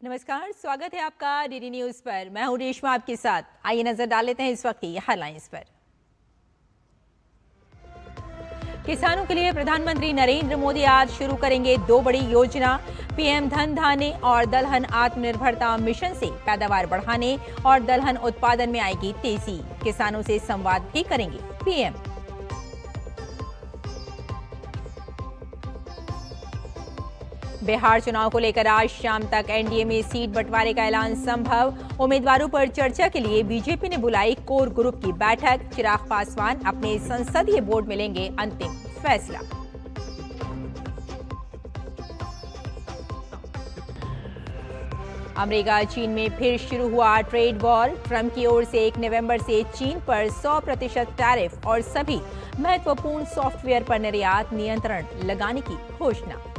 नमस्कार, स्वागत है आपका डीडी न्यूज पर। मैं हूं रेशमा आपके साथ। आइए नजर डाल लेते हैं इस वक्त की हेडलाइंस पर। किसानों के लिए प्रधानमंत्री नरेंद्र मोदी आज शुरू करेंगे 2 बड़ी योजना। पीएम धन धान्य और दलहन आत्मनिर्भरता मिशन से पैदावार बढ़ाने और दलहन उत्पादन में आएगी तेजी। किसानों से संवाद भी करेंगे पीएम। बिहार चुनाव को लेकर आज शाम तक एनडीए में सीट बंटवारे का ऐलान संभव। उम्मीदवारों पर चर्चा के लिए बीजेपी ने बुलाई कोर ग्रुप की बैठक। चिराग पासवान अपने संसदीय बोर्ड में लेंगे अंतिम फैसला। अमेरिका चीन में फिर शुरू हुआ ट्रेड वॉर। ट्रंप की ओर से 1 नवंबर से चीन पर 100% टैरिफ और सभी महत्वपूर्ण सॉफ्टवेयर पर निर्यात नियंत्रण लगाने की घोषणा।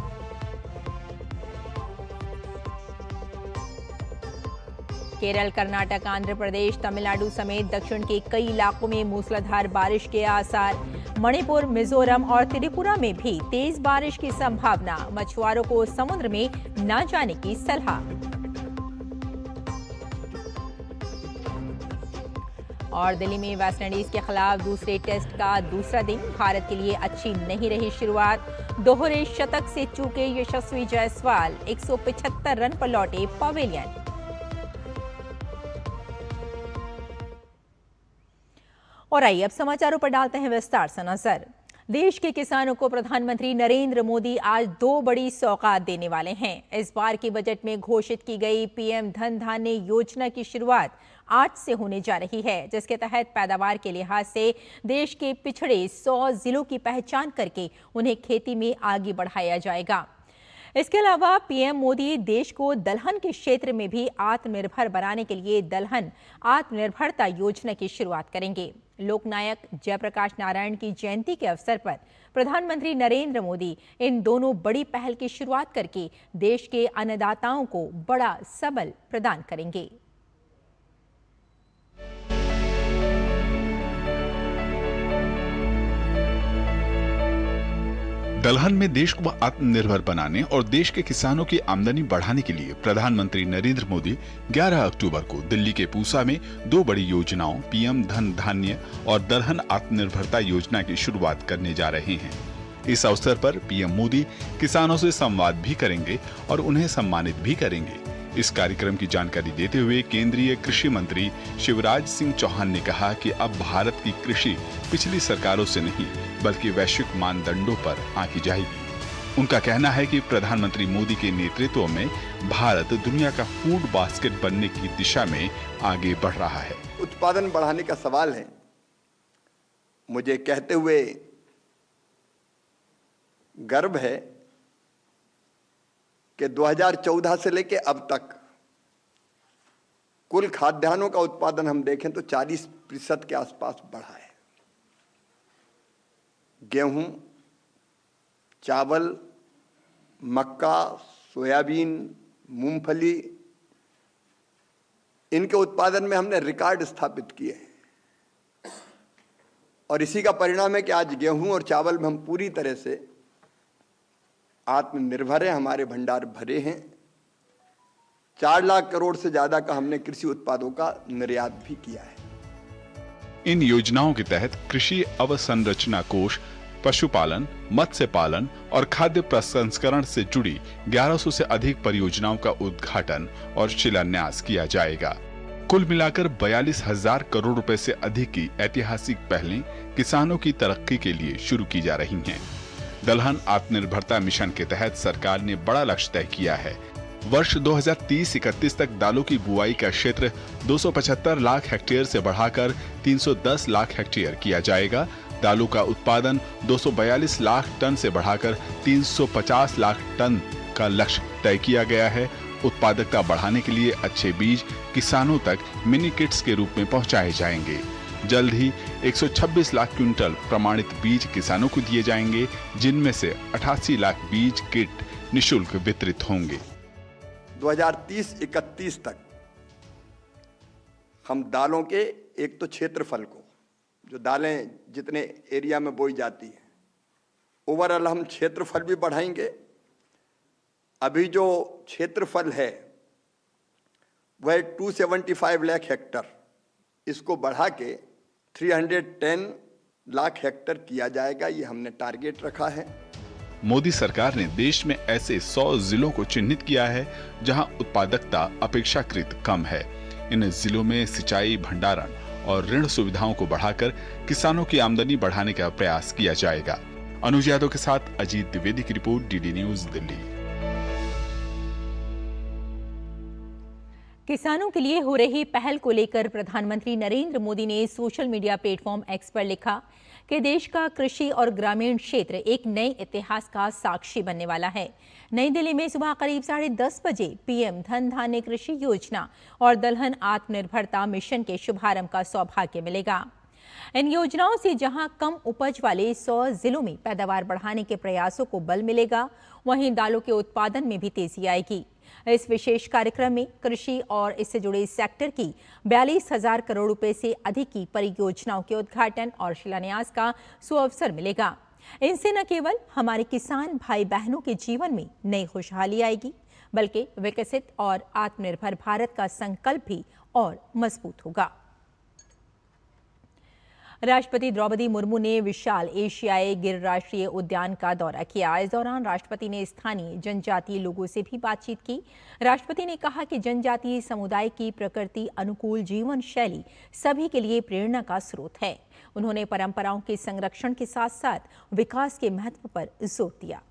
केरल, कर्नाटक, आंध्र प्रदेश, तमिलनाडु समेत दक्षिण के कई इलाकों में मूसलाधार बारिश के आसार। मणिपुर, मिजोरम और त्रिपुरा में भी तेज बारिश की संभावना। मछुआरों को समुद्र में न जाने की सलाह। और दिल्ली में वेस्टइंडीज के खिलाफ दूसरे टेस्ट का दूसरा दिन भारत के लिए अच्छी नहीं रही शुरुआत। दोहरे शतक से चूके यशस्वी जायसवाल 175 रन पर लौटे पवेलियन। और आइए अब समाचारों पर डालते हैं विस्तार से नजर। देश के किसानों को प्रधानमंत्री नरेंद्र मोदी आज 2 बड़ी सौगात देने वाले हैं। इस बार के बजट में घोषित की गई पीएम धन धान्य योजना की शुरुआत आज से होने जा रही है, जिसके तहत पैदावार के लिहाज से देश के पिछड़े 100 जिलों की पहचान करके उन्हें खेती में आगे बढ़ाया जाएगा। इसके अलावा पीएम मोदी देश को दलहन के क्षेत्र में भी आत्मनिर्भर बनाने के लिए दलहन आत्मनिर्भरता योजना की शुरुआत करेंगे। लोकनायक जयप्रकाश नारायण की जयंती के अवसर पर प्रधानमंत्री नरेंद्र मोदी इन दोनों बड़ी पहल की शुरुआत करके देश के अन्नदाताओं को बड़ा सबल प्रदान करेंगे। दलहन में देश को आत्मनिर्भर बनाने और देश के किसानों की आमदनी बढ़ाने के लिए प्रधानमंत्री नरेंद्र मोदी 11 अक्टूबर को दिल्ली के पूसा में 2 बड़ी योजनाओं पीएम धन धान्य और दलहन आत्मनिर्भरता योजना की शुरुआत करने जा रहे हैं। इस अवसर पर पीएम मोदी किसानों से संवाद भी करेंगे और उन्हें सम्मानित भी करेंगे। इस कार्यक्रम की जानकारी देते हुए केंद्रीय कृषि मंत्री शिवराज सिंह चौहान ने कहा कि अब भारत की कृषि पिछली सरकारों से नहीं बल्कि वैश्विक मानदंडों पर आंकी जाएगी। उनका कहना है कि प्रधानमंत्री मोदी के नेतृत्व में भारत दुनिया का फूड बास्केट बनने की दिशा में आगे बढ़ रहा है। उत्पादन बढ़ाने का सवाल है। मुझे कहते हुए गर्व है कि 2014 से लेकर अब तक कुल खाद्यान्नों का उत्पादन हम देखें तो 40% के आसपास बढ़ा है। गेहूं, चावल, मक्का, सोयाबीन, मूंगफली, इनके उत्पादन में हमने रिकॉर्ड स्थापित किए हैं। और इसी का परिणाम है कि आज गेहूं और चावल में हम पूरी तरह से आत्मनिर्भर हैं। हमारे भंडार भरे हैं। 4 लाख करोड़ से ज्यादा का हमने कृषि उत्पादों का निर्यात भी किया है। इन योजनाओं के तहत कृषि अवसंरचना कोष, पशुपालन, मत्स्य पालन और खाद्य प्रसंस्करण से जुड़ी 1100 से अधिक परियोजनाओं का उद्घाटन और शिलान्यास किया जाएगा। कुल मिलाकर 42,000 करोड़ रुपए से अधिक की ऐतिहासिक पहलें किसानों की तरक्की के लिए शुरू की जा रही हैं। दलहन आत्मनिर्भरता मिशन के तहत सरकार ने बड़ा लक्ष्य तय किया है। वर्ष 2030-31 तक दालों की बुआई का क्षेत्र 275 लाख हेक्टेयर से बढ़ाकर 310 लाख हेक्टेयर किया जाएगा। दालों का उत्पादन 242 लाख टन से बढ़ाकर 350 लाख टन का लक्ष्य तय किया गया है। उत्पादकता बढ़ाने के लिए अच्छे बीज किसानों तक मिनी किट्स के रूप में पहुंचाए जाएंगे। जल्द ही 126 लाख क्विंटल प्रमाणित बीज किसानों को दिए जाएंगे, जिनमें से 88 लाख बीज किट निशुल्क वितरित होंगे। 2030-31 तक हम दालों के एक तो क्षेत्रफल को, जो दालें जितने एरिया में बोई जाती हैं, ओवरऑल हम क्षेत्रफल भी बढ़ाएंगे। अभी जो क्षेत्रफल है वह 275 लाख हेक्टर, इसको बढ़ा के 310 लाख हेक्टर किया जाएगा। ये हमने टारगेट रखा है। मोदी सरकार ने देश में ऐसे 100 जिलों को चिन्हित किया है जहां उत्पादकता अपेक्षाकृत कम है। इन जिलों में सिंचाई, भंडारण और ऋण सुविधाओं को बढ़ाकर किसानों की आमदनी बढ़ाने का प्रयास किया जाएगा। अनुज यादव के साथ अजीत द्विवेदी की रिपोर्ट, डीडी न्यूज दिल्ली। किसानों के लिए हो रही पहल को लेकर प्रधानमंत्री नरेंद्र मोदी ने सोशल मीडिया प्लेटफॉर्म एक्स पर लिखा कि देश का कृषि और ग्रामीण क्षेत्र एक नए इतिहास का साक्षी बनने वाला है। नई दिल्ली में सुबह करीब 10:30 बजे पीएम धन धान्य कृषि योजना और दलहन आत्मनिर्भरता मिशन के शुभारंभ का सौभाग्य मिलेगा। इन योजनाओं से जहां कम उपज वाले 100 जिलों में पैदावार बढ़ाने के प्रयासों को बल मिलेगा, वहीं दालों के उत्पादन में भी तेजी आएगी। इस विशेष कार्यक्रम में कृषि और इससे जुड़े सेक्टर की 42,000 करोड़ रुपए से अधिक की परियोजनाओं के उद्घाटन और शिलान्यास का सुअवसर मिलेगा। इनसे न केवल हमारे किसान भाई बहनों के जीवन में नई खुशहाली आएगी, बल्कि विकसित और आत्मनिर्भर भारत का संकल्प भी और मजबूत होगा। राष्ट्रपति द्रौपदी मुर्मू ने विशाल एशियाई गिर राष्ट्रीय उद्यान का दौरा किया। इस दौरान राष्ट्रपति ने स्थानीय जनजातीय लोगों से भी बातचीत की। राष्ट्रपति ने कहा कि जनजातीय समुदाय की प्रकृति अनुकूल जीवन शैली सभी के लिए प्रेरणा का स्रोत है। उन्होंने परंपराओं के संरक्षण के साथ साथ विकास के महत्व पर जोर दिया।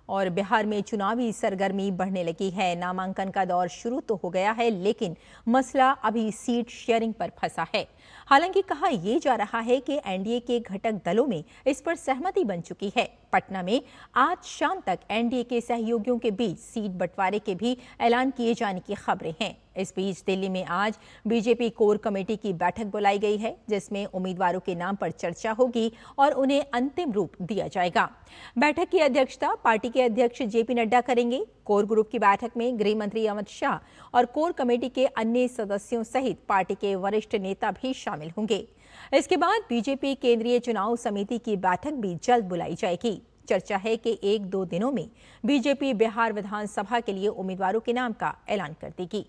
और बिहार में चुनावी सरगर्मी बढ़ने लगी है। नामांकन का दौर शुरू तो हो गया है, लेकिन मसला अभी सीट शेयरिंग पर फंसा है। हालांकि कहा यह जा रहा है कि एनडीए के घटक दलों में इस पर सहमति बन चुकी है। पटना में आज शाम तक एनडीए के सहयोगियों के बीच सीट बंटवारे के भी ऐलान किए जाने की खबरें हैं। इस बीच दिल्ली में आज बीजेपी कोर कमेटी की बैठक बुलाई गई है, जिसमें उम्मीदवारों के नाम पर चर्चा होगी और उन्हें अंतिम रूप दिया जाएगा। बैठक की अध्यक्षता पार्टी के अध्यक्ष जेपी नड्डा करेंगे। कोर ग्रुप की बैठक में गृह मंत्री अमित शाह और कोर कमेटी के अन्य सदस्यों सहित पार्टी के वरिष्ठ नेता भी शामिल होंगे। इसके बाद बीजेपी केंद्रीय चुनाव समिति की बैठक भी जल्द बुलाई जाएगी। चर्चा है कि 1-2 दिनों में बीजेपी बिहार विधानसभा के लिए उम्मीदवारों के नाम का ऐलान कर देगी।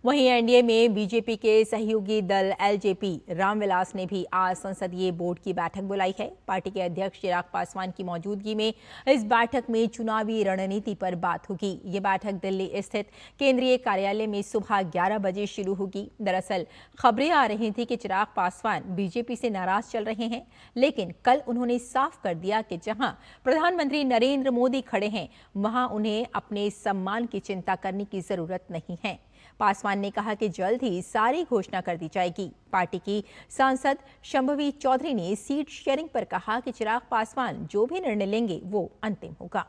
वहीं एनडीए में बीजेपी के सहयोगी दल एलजेपी रामविलास ने भी आज संसदीय बोर्ड की बैठक बुलाई है। पार्टी के अध्यक्ष चिराग पासवान की मौजूदगी में इस बैठक में चुनावी रणनीति पर बात होगी। ये बैठक दिल्ली स्थित केंद्रीय कार्यालय में सुबह 11 बजे शुरू होगी। दरअसल खबरें आ रही थी कि चिराग पासवान बीजेपी से नाराज चल रहे हैं, लेकिन कल उन्होंने साफ कर दिया कि जहां प्रधानमंत्री नरेंद्र मोदी खड़े हैं, वहां उन्हें अपने सम्मान की चिंता करने की जरूरत नहीं है। पासवान ने कहा कि जल्द ही सारी घोषणा कर दी जाएगी। पार्टी की सांसद शंभवी चौधरी ने सीट शेयरिंग पर कहा कि चिराग पासवान जो भी निर्णय लेंगे वो अंतिम होगा।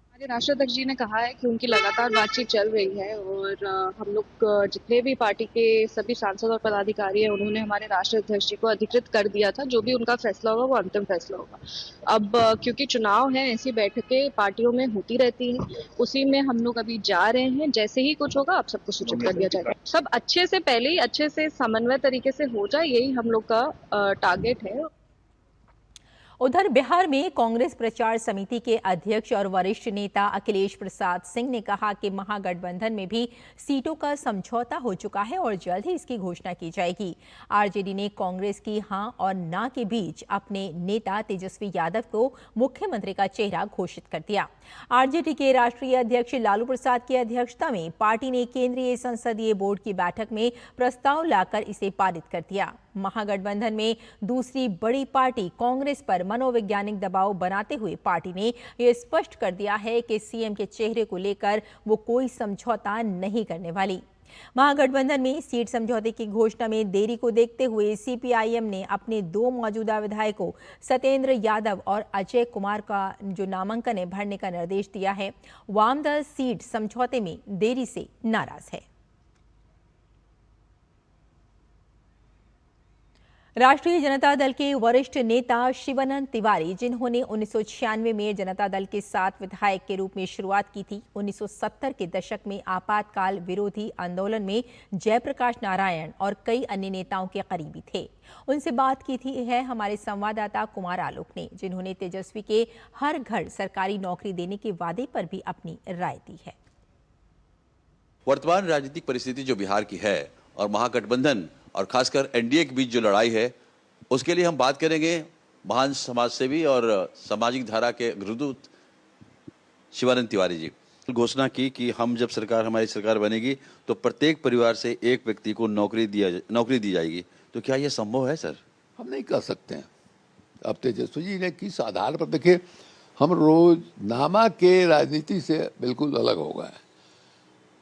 हमारे राष्ट्राध्यक्ष जी ने कहा है कि उनकी लगातार बातचीत चल रही है और हम लोग जितने भी पार्टी के सभी सांसद और पदाधिकारी हैं, उन्होंने हमारे राष्ट्राध्यक्ष जी को अधिकृत कर दिया था। जो भी उनका फैसला होगा वो अंतिम फैसला होगा। अब क्योंकि चुनाव है, ऐसी बैठकें पार्टियों में होती रहती हैं, उसी में हम लोग अभी जा रहे हैं। जैसे ही कुछ होगा आप सबको सूचित कर दिया जाएगा। सब अच्छे से पहले ही अच्छे से समन्वय तरीके से हो जाए, यही हम लोग का टारगेट है। उधर बिहार में कांग्रेस प्रचार समिति के अध्यक्ष और वरिष्ठ नेता अखिलेश प्रसाद सिंह ने कहा कि महागठबंधन में भी सीटों का समझौता हो चुका है और जल्द ही इसकी घोषणा की जाएगी। आरजेडी ने कांग्रेस की हां और ना के बीच अपने नेता तेजस्वी यादव को मुख्यमंत्री का चेहरा घोषित कर दिया। आरजेडी के राष्ट्रीय अध्यक्ष लालू प्रसाद की अध्यक्षता में पार्टी ने केंद्रीय संसदीय बोर्ड की बैठक में प्रस्ताव लाकर इसे पारित कर दिया। महागठबंधन में दूसरी बड़ी पार्टी कांग्रेस पर मनोवैज्ञानिक दबाव बनाते हुए पार्टी ने यह स्पष्ट कर दिया है कि सीएम के चेहरे को लेकर वो कोई समझौता नहीं करने वाली। महागठबंधन में सीट समझौते की घोषणा में देरी को देखते हुए सीपीआईएम ने अपने 2 मौजूदा विधायकों सत्येंद्र यादव और अजय कुमार का जो नामांकन भरने का निर्देश दिया है। वाम दल सीट समझौते में देरी से नाराज है। राष्ट्रीय जनता दल के वरिष्ठ नेता शिवानंद तिवारी, जिन्होंने 1996 में जनता दल के साथ विधायक के रूप में शुरुआत की थी, 1970 के दशक में आपातकाल विरोधी आंदोलन में जयप्रकाश नारायण और कई अन्य नेताओं के करीबी थे। उनसे बात की थी है हमारे संवाददाता कुमार आलोक ने, जिन्होंने तेजस्वी के हर घर सरकारी नौकरी देने के वादे पर भी अपनी राय दी है। वर्तमान राजनीतिक परिस्थिति जो बिहार की है और महागठबंधन और खासकर एनडीए के बीच जो लड़ाई है, उसके लिए हम बात करेंगे महान समाजसेवी और सामाजिक धारा के अग्रदूत शिवानंद तिवारी जी। घोषणा की कि हम जब हमारी सरकार बनेगी तो प्रत्येक परिवार से एक व्यक्ति को नौकरी दी जाएगी। तो क्या यह संभव है सर? हम नहीं कर सकते हैं। अब तेजस्वी जी ने किस आधार पर, देखिए हम रोजनामा के राजनीति से बिल्कुल अलग हो गए।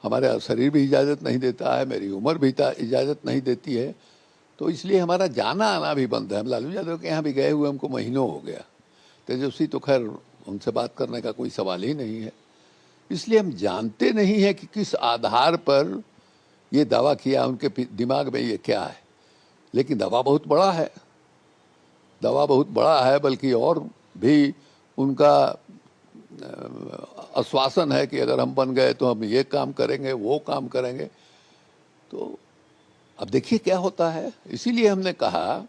हमारा शरीर भी इजाज़त नहीं देता है, मेरी उम्र भी इजाज़त नहीं देती है, तो इसलिए हमारा जाना आना भी बंद है। हम लालू यादव के यहाँ भी गए हुए हमको महीनों हो गया। तेजस्वी तो खैर उनसे बात करने का कोई सवाल ही नहीं है। इसलिए हम जानते नहीं हैं कि किस आधार पर ये दावा किया, उनके दिमाग में ये क्या है। लेकिन दावा बहुत बड़ा है, बल्कि और भी उनका आश्वासन है कि अगर हम बन गए तो हम ये काम करेंगे, वो काम करेंगे। तो अब देखिए क्या होता है। इसीलिए हमने कहा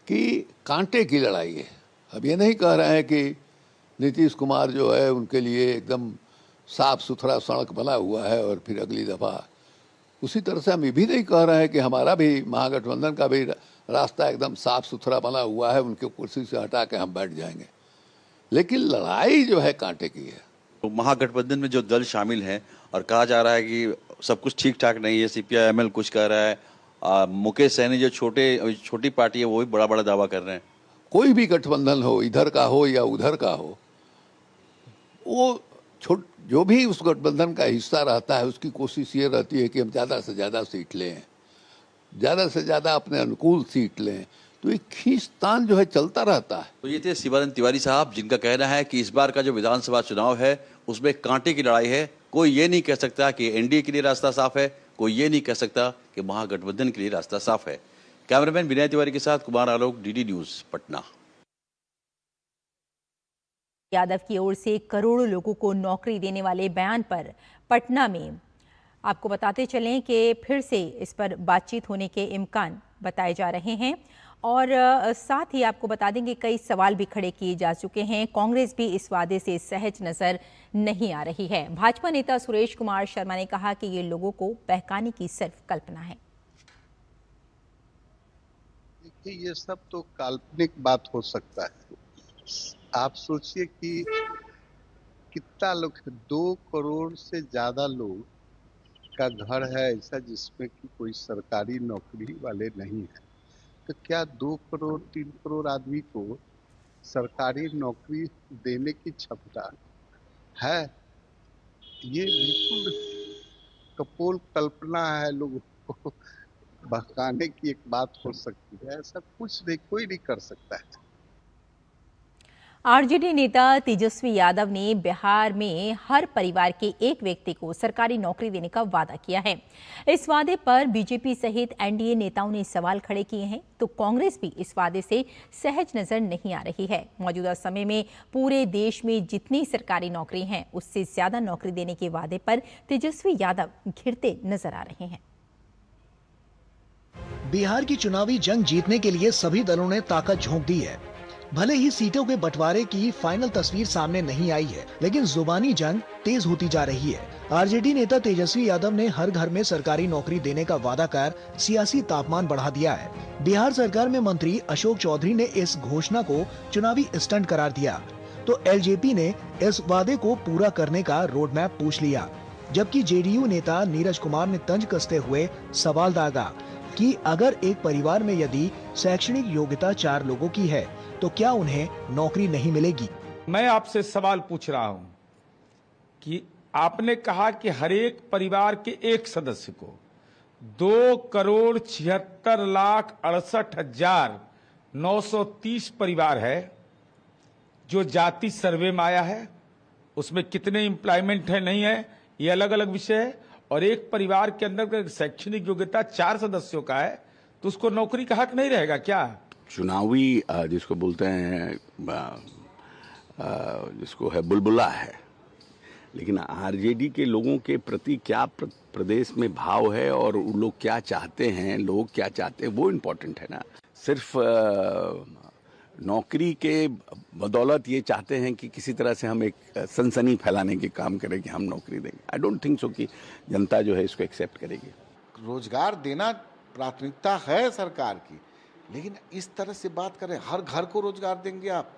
कि कांटे की लड़ाई है। अब ये नहीं कह रहे हैं कि नीतीश कुमार जो है उनके लिए एकदम साफ सुथरा सड़क बना हुआ है और फिर अगली दफ़ा उसी तरह से हम ये भी नहीं कह रहे हैं कि हमारा भी महागठबंधन का भी रास्ता एकदम साफ सुथरा बना हुआ है, उनके कुर्सी से हटा के हम बैठ जाएंगे। लेकिन लड़ाई जो है कांटे की है। तो महागठबंधन में जो दल शामिल हैं और कहा जा रहा है कि सब कुछ ठीक ठाक नहीं है, CPI-ML कुछ कह रहा है, मुकेश सहनी जो छोटी पार्टी है वो भी बड़ा दावा कर रहे हैं। कोई भी गठबंधन हो, इधर का हो या उधर का हो, वो जो भी उस गठबंधन का हिस्सा रहता है उसकी कोशिश ये रहती है कि हम ज़्यादा से ज़्यादा सीट लें, ज़्यादा से ज़्यादा अपने अनुकूल सीट लें। तो एक खींचतान जो है चलता रहता है। तो ये थे शिवानंद तिवारी साहब, जिनका कहना है कि इस बार का जो विधानसभा चुनाव है उसमें कांटे की लड़ाई है। कोई ये नहीं कह सकता कि एनडीए के लिए रास्ता साफ है, कोई ये नहीं कह सकता कि महागठबंधन के लिए रास्ता साफ है। कैमरामैन विनय तिवारी के साथ कुमार आलोक, DD न्यूज, पटना। यादव की ओर से करोड़ों लोगों को नौकरी देने वाले बयान पर पटना में आपको बताते चलें कि फिर से इस पर बातचीत होने के इम्कान बताए जा रहे हैं। और साथ ही आपको बता देंगे कई सवाल भी खड़े किए जा चुके हैं। कांग्रेस भी इस वादे से सहज नजर नहीं आ रही है। भाजपा नेता सुरेश कुमार शर्मा ने कहा कि ये लोगों को बहकाने की सिर्फ कल्पना है। देखिए, ये सब तो काल्पनिक बात हो सकता है। आप सोचिए कि कितना लोग, 2 करोड़ से ज्यादा लोग का घर है ऐसा जिसमें कि कोई सरकारी नौकरी वाले नहीं है। तो क्या 2 करोड़ 3 करोड़ आदमी को सरकारी नौकरी देने की क्षमता है? ये बिल्कुल कपोल कल्पना है, लोगों को बहकाने की एक बात हो सकती है। ऐसा कुछ नहीं, कोई नहीं कर सकता है। आरजेडी नेता तेजस्वी यादव ने बिहार में हर परिवार के एक व्यक्ति को सरकारी नौकरी देने का वादा किया है। इस वादे पर बीजेपी सहित एनडीए नेताओं ने सवाल खड़े किए हैं, तो कांग्रेस भी इस वादे से सहज नजर नहीं आ रही है। मौजूदा समय में पूरे देश में जितनी सरकारी नौकरी हैं, उससे ज्यादा नौकरी देने के वादे पर तेजस्वी यादव घिरते नजर आ रहे हैं। बिहार की चुनावी जंग जीतने के लिए सभी दलों ने ताकत झोंक दी है। भले ही सीटों के बंटवारे की फाइनल तस्वीर सामने नहीं आई है, लेकिन जुबानी जंग तेज होती जा रही है। आरजेडी नेता तेजस्वी यादव ने हर घर में सरकारी नौकरी देने का वादा कर सियासी तापमान बढ़ा दिया है। बिहार सरकार में मंत्री अशोक चौधरी ने इस घोषणा को चुनावी स्टंट करार दिया, तो एलजेपी ने इस वादे को पूरा करने का रोड मैप पूछ लिया। जबकि जेडीयू नेता नीरज कुमार ने तंज कसते हुए सवाल दागा कि अगर एक परिवार में यदि शैक्षणिक योग्यता 4 लोगों की है तो क्या उन्हें नौकरी नहीं मिलेगी? मैं आपसे सवाल पूछ रहा हूं कि आपने कहा कि हर एक परिवार के एक सदस्य को 2,76,68,930 परिवार है जो जाति सर्वे में आया है। उसमें कितने एम्प्लॉयमेंट है नहीं है ये अलग अलग विषय है। और एक परिवार के अंदर शैक्षणिक योग्यता 4 सदस्यों का है तो उसको नौकरी का हक नहीं रहेगा क्या? चुनावी जिसको बोलते हैं जिसको है बुलबुला है, लेकिन आरजेडी के लोगों के प्रति क्या प्रदेश में भाव है और वो लोग क्या चाहते हैं, लोग क्या चाहते हैं, वो इम्पोर्टेंट है ना। सिर्फ नौकरी के बदौलत ये चाहते हैं कि किसी तरह से हम एक सनसनी फैलाने के काम करें कि हम नौकरी देंगे। आई डोंट थिंक सो कि जनता जो है इसको एक्सेप्ट करेगी। रोजगार देना प्राथमिकता है सरकार की, लेकिन इस तरह से बात करें, हर घर को रोजगार देंगे आप,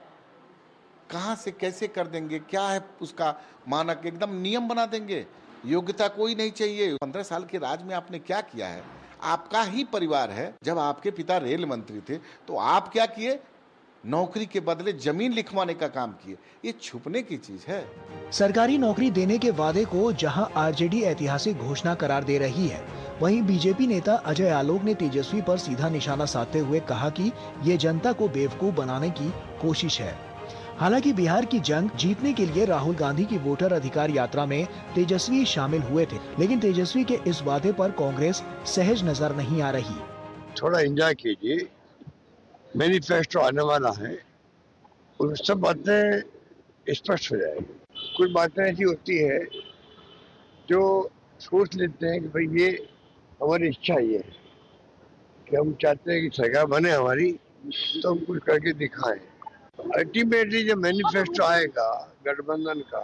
कहाँ से कैसे कर देंगे? क्या है उसका मानक? एकदम नियम बना देंगे, योग्यता कोई नहीं चाहिए। 15 साल के राज में आपने क्या किया है? आपका ही परिवार है। जब आपके पिता रेल मंत्री थे तो आप क्या किए? नौकरी के बदले जमीन लिखवाने का काम किए। ये छुपने की चीज है। सरकारी नौकरी देने के वादे को जहां आरजेडी ऐतिहासिक घोषणा करार दे रही है, वहीं बीजेपी नेता अजय आलोक ने तेजस्वी पर सीधा निशाना साधते हुए कहा कि ये जनता को बेवकूफ बनाने की कोशिश है। हालांकि बिहार की जंग जीतने के लिए राहुल गांधी की वोटर अधिकार यात्रा में तेजस्वी शामिल हुए थे, लेकिन तेजस्वी के इस वादे पर कांग्रेस सहज नजर नहीं आ रही। थोड़ा एंजॉय कीजिए, मैनिफेस्टो आने वाला है, उन सब बातें स्पष्ट हो जाएगी। कुछ बातें ऐसी होती है जो सोच लेते हैं कि भाई ये हमारी इच्छा ये है कि हम चाहते हैं कि सरकार बने हमारी, तो हम कुछ करके दिखाएं। अल्टीमेटली जब मैनिफेस्टो आएगा गठबंधन का,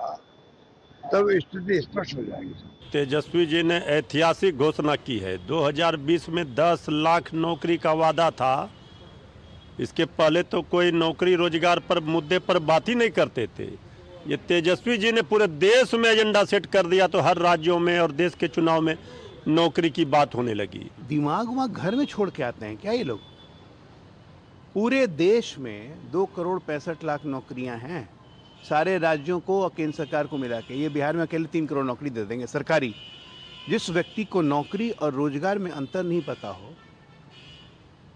तब स्थिति स्पष्ट हो जाएगी। तेजस्वी जी ने ऐतिहासिक घोषणा की है। 2020 में 10 लाख नौकरी का वादा था। इसके पहले तो कोई नौकरी रोजगार पर मुद्दे पर बात ही नहीं करते थे। ये तेजस्वी जी ने पूरे देश में एजेंडा सेट कर दिया, तो हर राज्यों में और देश के चुनाव में नौकरी की बात होने लगी। दिमाग वहाँ घर में छोड़ के आते हैं क्या ये लोग? पूरे देश में 2 करोड़ 65 लाख नौकरियां हैं, सारे राज्यों को और केंद्र सरकार को मिला के। ये बिहार में अकेले 3 करोड़ नौकरी दे देंगे सरकारी। जिस व्यक्ति को नौकरी और रोजगार में अंतर नहीं पता हो,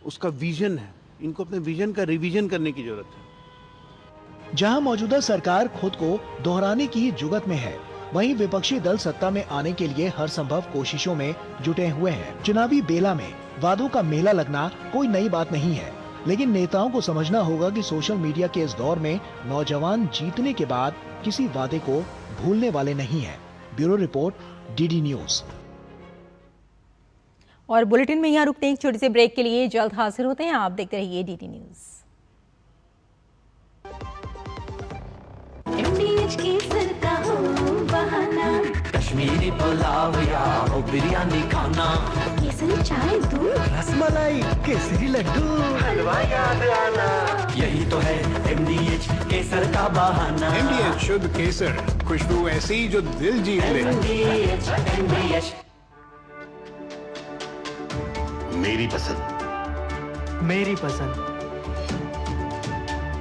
उसका विजन है, इनको अपने विजन का रिवीजन करने की जरूरत है। जहां मौजूदा सरकार खुद को दोहराने की जुगत में है, वहीं विपक्षी दल सत्ता में आने के लिए हर संभव कोशिशों में जुटे हुए हैं। चुनावी बेला में वादों का मेला लगना कोई नई बात नहीं है, लेकिन नेताओं को समझना होगा कि सोशल मीडिया के इस दौर में नौजवान जीतने के बाद किसी वादे को भूलने वाले नहीं हैं। Bureau report, DD news. और बुलेटिन में यहाँ रुकते हैं एक छोटे से ब्रेक के लिए, जल्द हाजिर होते हैं। आप देखते रहिए डीडी न्यूज। कश्मीरी पुलाव या हो बिरयानी खाना, केसरी चाय दूध, रसमलाई, केसरी लड्डू, हलवा याद आना, यही तो है MDH केसर का बहाना। MDH शुद्ध केसर, खुशबू ऐसी जो दिल जीत ले। MDH मेरी पसंद, मेरी पसंद,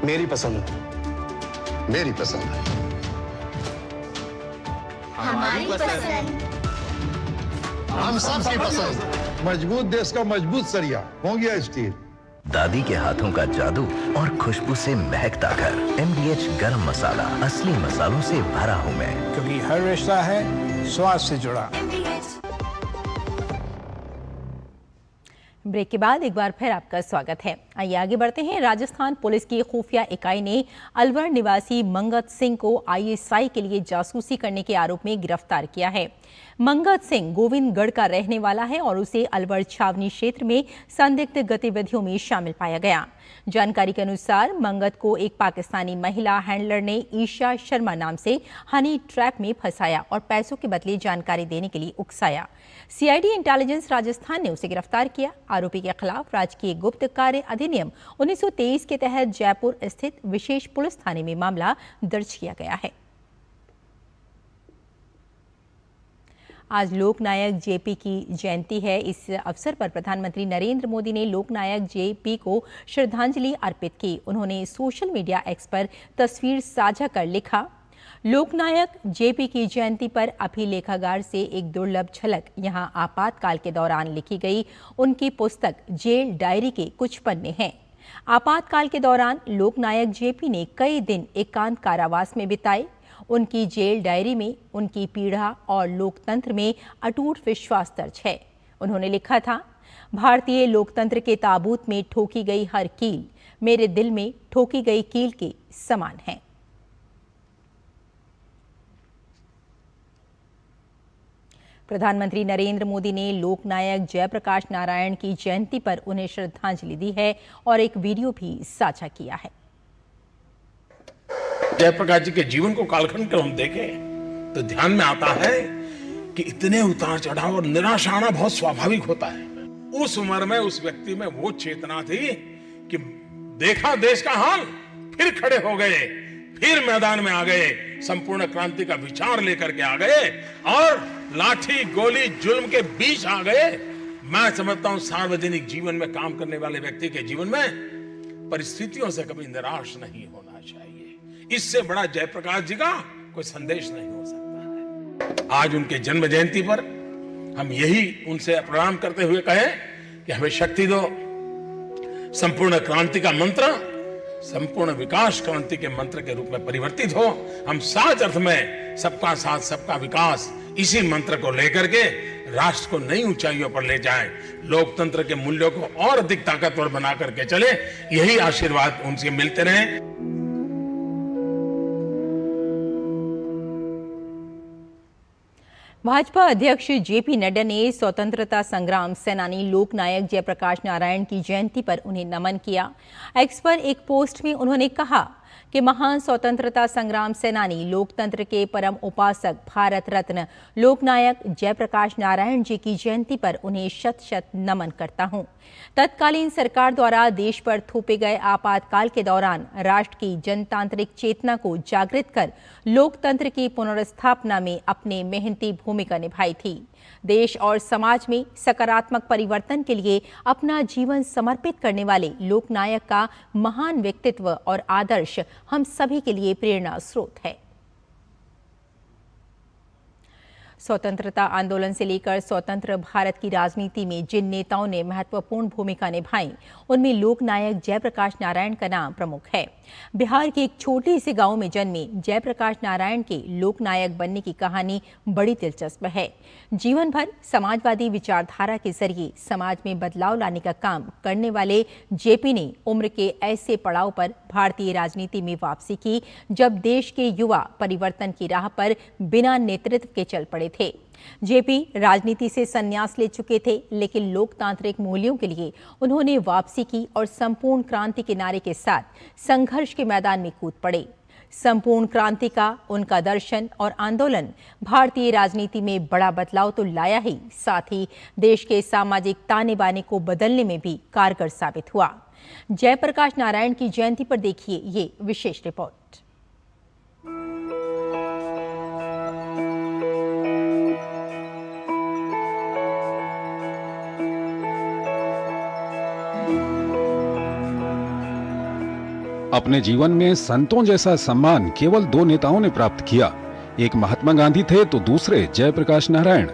मेरी पसंद, मेरी पसंद, हमारी पसंद, हम सबकी पसंद। मजबूत देश का मजबूत सरिया हो गया स्टील। दादी के हाथों का जादू और खुशबू से महकता घर। MDH गरम मसाला, असली मसालों से भरा हूँ मैं, क्योंकि हर रिश्ता है स्वाद से जुड़ा। ब्रेक के बाद एक बार फिर आपका स्वागत है। आइए आगे बढ़ते हैं। राजस्थान पुलिस की खुफिया इकाई ने अलवर निवासी मंगत सिंह को ISI के लिए जासूसी करने के आरोप में गिरफ्तार किया है। मंगत सिंह गोविंदगढ़ का रहने वाला है और उसे अलवर छावनी क्षेत्र में संदिग्ध गतिविधियों में शामिल पाया गया। जानकारी के अनुसार मंगत को एक पाकिस्तानी महिला हैंडलर ने ईशा शर्मा नाम से हनी ट्रैप में फंसाया और पैसों के बदले जानकारी देने के लिए उकसाया। CID इंटेलिजेंस राजस्थान ने उसे गिरफ्तार किया। आरोपी के खिलाफ राजकीय गुप्त कार्य अधिनियम 1923 के तहत जयपुर स्थित विशेष पुलिस थाने में मामला दर्ज किया गया है। आज लोकनायक JP की जयंती है। इस अवसर पर प्रधानमंत्री नरेंद्र मोदी ने लोकनायक JP को श्रद्धांजलि अर्पित की। उन्होंने सोशल मीडिया X पर तस्वीर साझा कर लिखा, लोकनायक JP की जयंती पर अभिलेखागार से एक दुर्लभ झलक। यहाँ आपातकाल के दौरान लिखी गई उनकी पुस्तक जेल डायरी के कुछ पन्ने हैं। आपातकाल के दौरान लोकनायक JP ने कई दिन एकांत कारावास में बिताए। उनकी जेल डायरी में उनकी पीड़ा और लोकतंत्र में अटूट विश्वास दर्ज है। उन्होंने लिखा था, भारतीय लोकतंत्र के ताबूत में ठोकी गई हर कील मेरे दिल में ठोकी गई कील के समान है। प्रधानमंत्री नरेंद्र मोदी ने लोकनायक जयप्रकाश नारायण की जयंती पर उन्हें श्रद्धांजलि दी है और एक वीडियो भी साझा किया है। जयप्रकाश जी के जीवन को कालखंड कर हम देखें तो ध्यान में आता है कि इतने उतार चढ़ाव और निराशा आना बहुत स्वाभाविक होता है। उस उम्र में उस व्यक्ति में वो चेतना थी कि देखा देश का हाल, फिर खड़े हो गए, फिर मैदान में आ गए, संपूर्ण क्रांति का विचार लेकर के आ गए और लाठी गोली जुल्म के बीच आ गए। मैं समझता हूं सार्वजनिक जीवन में काम करने वाले व्यक्ति के जीवन में परिस्थितियों से कभी निराश नहीं होना चाहिए। इससे बड़ा जयप्रकाश जी का कोई संदेश नहीं हो सकता है। आज उनके जन्म जयंती पर हम यही उनसे प्रणाम करते हुए कहें कि हमें शक्ति दो, संपूर्ण क्रांति का मंत्र संपूर्ण विकास क्रांति के मंत्र के रूप में परिवर्तित हो। हम सच अर्थ में सबका साथ सबका विकास इसी मंत्र को लेकर के राष्ट्र को नई ऊंचाइयों पर ले जाएं, लोकतंत्र के मूल्यों को और अधिक ताकतवर बना करके चले। यही आशीर्वाद उनसे मिलते रहे। भाजपा अध्यक्ष जेपी नड्डा ने स्वतंत्रता संग्राम सेनानी लोकनायक जयप्रकाश नारायण की जयंती पर उन्हें नमन किया। एक्स पर एक पोस्ट में उन्होंने कहा कि महान स्वतंत्रता संग्राम सेनानी, लोकतंत्र के परम उपासक, भारत रत्न लोकनायक जयप्रकाश नारायण जी की जयंती पर उन्हें शत शत नमन करता हूं। तत्कालीन सरकार द्वारा देश पर थोपे गए आपातकाल के दौरान राष्ट्र की जनतांत्रिक चेतना को जागृत कर लोकतंत्र की पुनर्स्थापना में अपने मेहनती भूमिका निभाई थी। देश और समाज में सकारात्मक परिवर्तन के लिए अपना जीवन समर्पित करने वाले लोकनायक का महान व्यक्तित्व और आदर्श हम सभी के लिए प्रेरणा स्रोत है। स्वतंत्रता आंदोलन से लेकर स्वतंत्र भारत की राजनीति में जिन नेताओं ने महत्वपूर्ण भूमिका निभाई, उनमें लोकनायक जयप्रकाश नारायण का नाम प्रमुख है। बिहार के एक छोटे से गांव में जन्मे जयप्रकाश नारायण के लोकनायक बनने की कहानी बड़ी दिलचस्प है। जीवन भर समाजवादी विचारधारा के जरिए समाज में बदलाव लाने का काम करने वाले जेपी ने उम्र के ऐसे पड़ाव पर भारतीय राजनीति में वापसी की जब देश के युवा परिवर्तन की राह पर बिना नेतृत्व के चल पड़े थे। जेपी राजनीति से संन्यास ले चुके थे, लेकिन लोकतांत्रिक मूल्यों के लिए उन्होंने वापसी की और संपूर्ण क्रांति के नारे के साथ संघर्ष के मैदान में कूद पड़े। संपूर्ण क्रांति का उनका दर्शन और आंदोलन भारतीय राजनीति में बड़ा बदलाव तो लाया ही, साथ ही देश के सामाजिक ताने बाने को बदलने में भी कारगर साबित हुआ। जयप्रकाश नारायण की जयंती पर देखिए ये विशेष रिपोर्ट। अपने जीवन में संतों जैसा सम्मान केवल दो नेताओं ने प्राप्त किया, एक महात्मा गांधी थे तो दूसरे जयप्रकाश नारायण।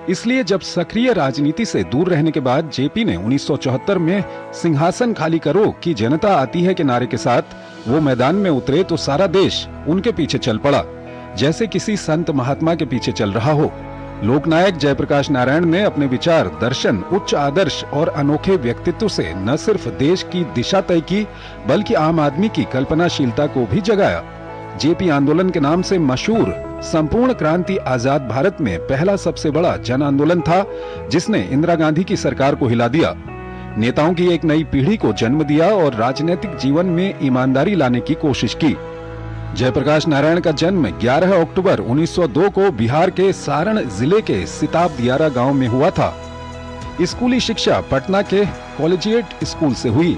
इसलिए जब सक्रिय राजनीति से दूर रहने के बाद जेपी ने 1974 में सिंहासन खाली करो कि जनता आती है के नारे के साथ वो मैदान में उतरे तो सारा देश उनके पीछे चल पड़ा, जैसे किसी संत महात्मा के पीछे चल रहा हो। लोकनायक जयप्रकाश नारायण ने अपने विचार, दर्शन, उच्च आदर्श और अनोखे व्यक्तित्व से न सिर्फ देश की दिशा तय की, बल्कि आम आदमी की कल्पनाशीलता को भी जगाया। जेपी आंदोलन के नाम से मशहूर संपूर्ण क्रांति आजाद भारत में पहला सबसे बड़ा जन आंदोलन था, जिसने इंदिरा गांधी की सरकार को हिला दिया, नेताओं की एक नई पीढ़ी को जन्म दिया और राजनीतिक जीवन में ईमानदारी लाने की कोशिश की। जयप्रकाश नारायण का जन्म 11 अक्टूबर 1902 को बिहार के सारण जिले के सिताब दियारा गांव में हुआ था। स्कूली शिक्षा पटना के कॉलेजिएट स्कूल से हुई।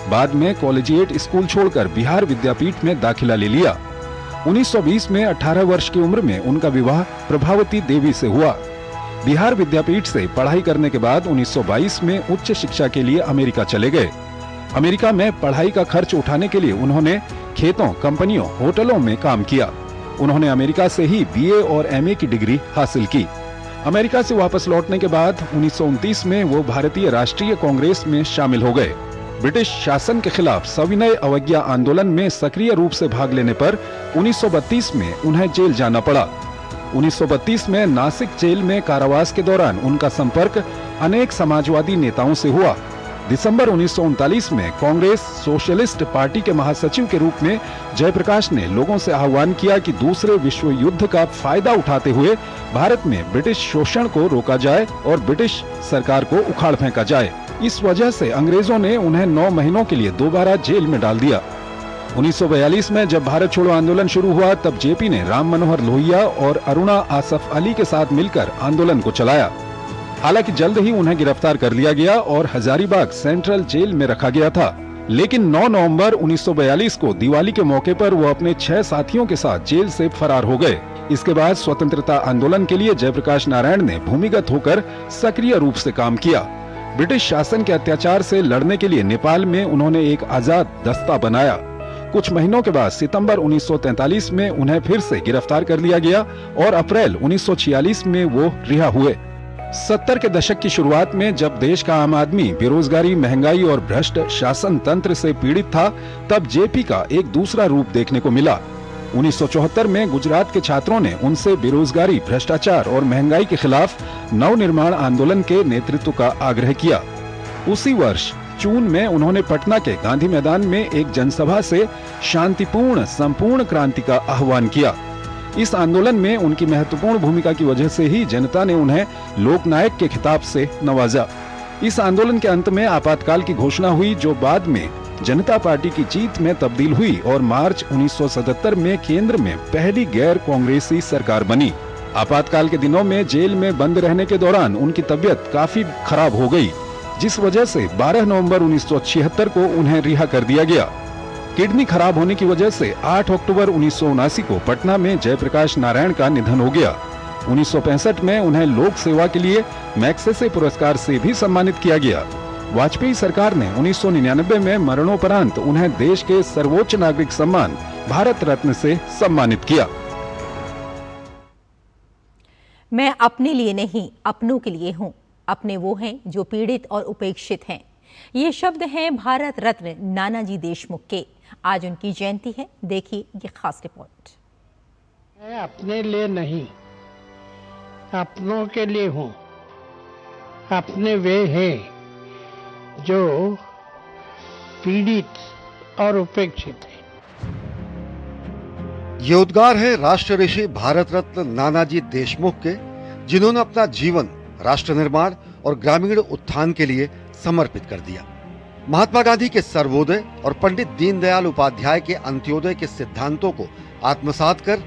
बाद में कॉलेजिएट स्कूल छोड़कर बिहार विद्यापीठ में दाखिला ले लिया। 1920 में 18 वर्ष की उम्र में उनका विवाह प्रभावती देवी से हुआ। बिहार विद्यापीठ से पढ़ाई करने के बाद 1922 में उच्च शिक्षा के लिए अमेरिका चले गए। अमेरिका में पढ़ाई का खर्च उठाने के लिए उन्होंने खेतों, कंपनियों, होटलों में काम किया। उन्होंने अमेरिका से ही बीए और एमए की डिग्री हासिल की। अमेरिका से वापस लौटने के बाद 1929 में वो भारतीय राष्ट्रीय कांग्रेस में शामिल हो गए। ब्रिटिश शासन के खिलाफ सविनय अवज्ञा आंदोलन में सक्रिय रूप से भाग लेने पर 1932 में उन्हें जेल जाना पड़ा। 1932 में नासिक जेल में कारावास के दौरान उनका संपर्क अनेक समाजवादी नेताओं से हुआ। दिसंबर 1939 में कांग्रेस सोशलिस्ट पार्टी के महासचिव के रूप में जयप्रकाश ने लोगों से आह्वान किया कि दूसरे विश्व युद्ध का फायदा उठाते हुए भारत में ब्रिटिश शोषण को रोका जाए और ब्रिटिश सरकार को उखाड़ फेंका जाए। इस वजह से अंग्रेजों ने उन्हें 9 महीनों के लिए दोबारा जेल में डाल दिया। 1942 में जब भारत छोड़ो आंदोलन शुरू हुआ तब जेपी ने राम मनोहर लोहिया और अरुणा आसफ अली के साथ मिलकर आंदोलन को चलाया। हालांकि जल्द ही उन्हें गिरफ्तार कर लिया गया और हजारीबाग सेंट्रल जेल में रखा गया था। लेकिन 9 नवंबर 1942 को दिवाली के मौके पर वो अपने 6 साथियों के साथ जेल से फरार हो गए। इसके बाद स्वतंत्रता आंदोलन के लिए जयप्रकाश नारायण ने भूमिगत होकर सक्रिय रूप से काम किया। ब्रिटिश शासन के अत्याचार से लड़ने के लिए नेपाल में उन्होंने एक आजाद दस्ता बनाया। कुछ महीनों के बाद सितंबर 1943 में उन्हें फिर से गिरफ्तार कर लिया गया और अप्रैल 1946 में वो रिहा हुए। 70 के दशक की शुरुआत में जब देश का आम आदमी बेरोजगारी, महंगाई और भ्रष्ट शासन तंत्र से पीड़ित था, तब जेपी का एक दूसरा रूप देखने को मिला। 1974 में गुजरात के छात्रों ने उनसे बेरोजगारी, भ्रष्टाचार और महंगाई के खिलाफ नवनिर्माण आंदोलन के नेतृत्व का आग्रह किया। उसी वर्ष जून में उन्होंने पटना के गांधी मैदान में एक जनसभा से शांतिपूर्ण संपूर्ण क्रांति का आह्वान किया। इस आंदोलन में उनकी महत्वपूर्ण भूमिका की वजह से ही जनता ने उन्हें लोकनायक के खिताब से नवाजा। इस आंदोलन के अंत में आपातकाल की घोषणा हुई, जो बाद में जनता पार्टी की जीत में तब्दील हुई और मार्च 1977 में केंद्र में पहली गैर कांग्रेसी सरकार बनी। आपातकाल के दिनों में जेल में बंद रहने के दौरान उनकी तबीयत काफी खराब हो गई, जिस वजह से 12 नवंबर 1976 को उन्हें रिहा कर दिया गया। किडनी खराब होने की वजह से 8 अक्टूबर 1979 को पटना में जयप्रकाश नारायण का निधन हो गया। 1965 में उन्हें लोक सेवा के लिए मैग्सेसे पुरस्कार से भी सम्मानित किया गया। वाजपेयी सरकार ने 1999 में मरणोपरांत उन्हें देश के सर्वोच्च नागरिक सम्मान भारत रत्न से सम्मानित किया। मैं अपने लिए नहीं, अपनों के लिए हूँ। अपने वो हैं जो पीड़ित और उपेक्षित हैं। ये शब्द हैं भारत रत्न नानाजी देशमुख के। आज उनकी जयंती है। देखिए ये खास रिपोर्ट। मैं अपने लिए नहीं, अपनों के लिए हूँ। अपने वे हैं जो पीड़ित और उपेक्षित हैं। ये उद्गार है राष्ट्र ऋषि भारत रत्न नानाजी देशमुख के, जिन्होंने अपना जीवन राष्ट्र निर्माण और ग्रामीण उत्थान के लिए समर्पित कर दिया। महात्मा गांधी के सर्वोदय और पंडित दीनदयाल उपाध्याय के अंत्योदय के सिद्धांतों को आत्मसात कर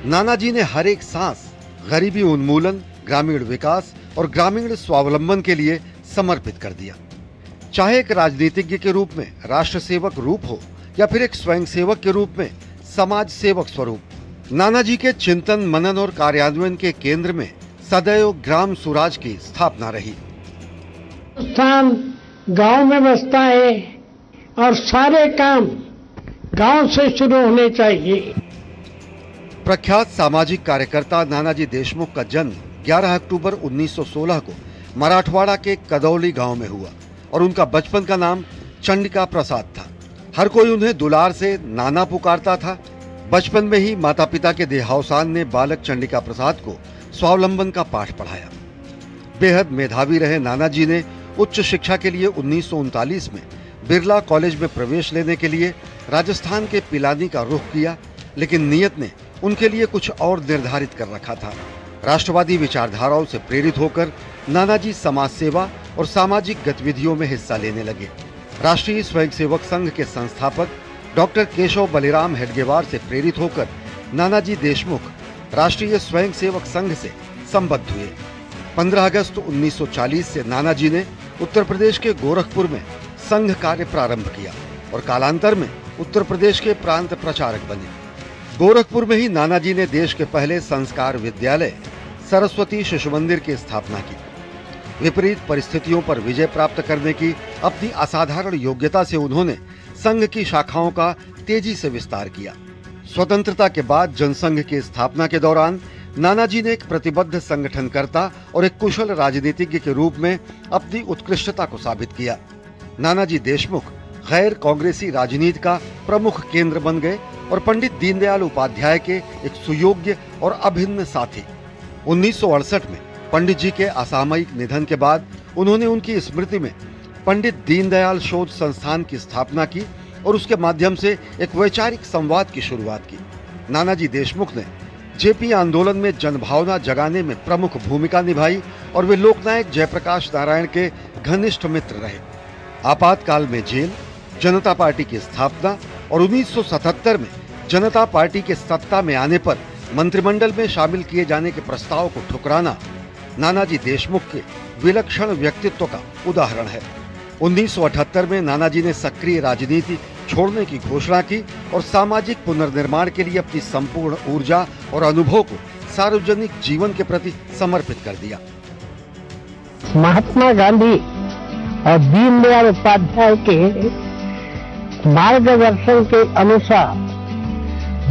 नानाजी ने हर एक सांस गरीबी उन्मूलन, ग्रामीण विकास और ग्रामीण स्वावलंबन के लिए समर्पित कर दिया। चाहे एक राजनीतिज्ञ के रूप में राष्ट्र सेवक रूप हो या फिर एक स्वयं सेवक के रूप में समाज सेवक स्वरूप, नानाजी के चिंतन, मनन और कार्यान्वयन के केंद्र में सदैव ग्राम स्वराज की स्थापना रही। स्थान गांव में बसता है और सारे काम गांव से शुरू होने चाहिए। प्रख्यात सामाजिक कार्यकर्ता नानाजी देशमुख का जन्म 11 अक्टूबर 1916 को मराठवाड़ा के कदौली गांव में हुआ और उनका बचपन का नाम चंडिका प्रसाद था। हर कोई उन्हें दुलार से नाना पुकारता था। बचपन में ही माता पिता के देहावसान ने बालक चंडिका प्रसाद को स्वावलंबन का पाठ पढ़ाया। बेहद मेधावी रहे नानाजी ने उच्च शिक्षा के लिए 1939 में बिरला कॉलेज में प्रवेश लेने के लिए राजस्थान के पिलानी का रुख किया, लेकिन नियत ने उनके लिए कुछ और निर्धारित कर रखा था। राष्ट्रवादी विचारधाराओं से प्रेरित होकर नानाजी समाज सेवा और सामाजिक गतिविधियों में हिस्सा लेने लगे। राष्ट्रीय स्वयंसेवक संघ के संस्थापक डॉक्टर केशव बलिराम हेडगेवार से प्रेरित होकर नानाजी देशमुख राष्ट्रीय स्वयंसेवक संघ से संबद्ध हुए। 15 अगस्त 1940 से नानाजी ने उत्तर प्रदेश के गोरखपुर में संघ कार्य प्रारंभ किया और कालांतर में उत्तर प्रदेश के प्रांत प्रचारक बने। गोरखपुर में ही नानाजी ने देश के पहले संस्कार विद्यालय सरस्वती शिशु मंदिर की स्थापना की। विपरीत परिस्थितियों पर विजय प्राप्त करने की अपनी असाधारण योग्यता से उन्होंने संघ की शाखाओं का तेजी से विस्तार किया। स्वतंत्रता के बाद जनसंघ की स्थापना के दौरान नानाजी ने एक प्रतिबद्ध संगठनकर्ता और एक कुशल राजनीतिज्ञ के रूप में अपनी उत्कृष्टता को साबित किया। नानाजी देशमुख गैर कांग्रेसी राजनीति का प्रमुख केंद्र बन गए और पंडित दीनदयाल उपाध्याय के एक सुयोग्य और अभिन्न साथी। 1968 में पंडित जी के असामयिक निधन के बाद उन्होंने उनकी स्मृति में पंडित दीनदयाल शोध संस्थान की स्थापना की और उसके माध्यम से एक वैचारिक संवाद की शुरुआत की। नानाजी देशमुख ने जेपी आंदोलन में जनभावना जगाने में प्रमुख भूमिका निभाई और वे लोकनायक जयप्रकाश नारायण के घनिष्ठ मित्र रहे। आपातकाल में जेल, जनता पार्टी की स्थापना और 1977 में जनता पार्टी के सत्ता में आने पर मंत्रिमंडल में शामिल किए जाने के प्रस्ताव को ठुकराना नानाजी देशमुख के विलक्षण व्यक्तित्व का उदाहरण है। 1978 में नानाजी ने सक्रिय राजनीति छोड़ने की घोषणा की और सामाजिक पुनर्निर्माण के लिए अपनी संपूर्ण ऊर्जा और अनुभव को सार्वजनिक जीवन के प्रति समर्पित कर दिया। महात्मा गांधी और दीनदयाल उपाध्याय के मार्गदर्शन के अनुसार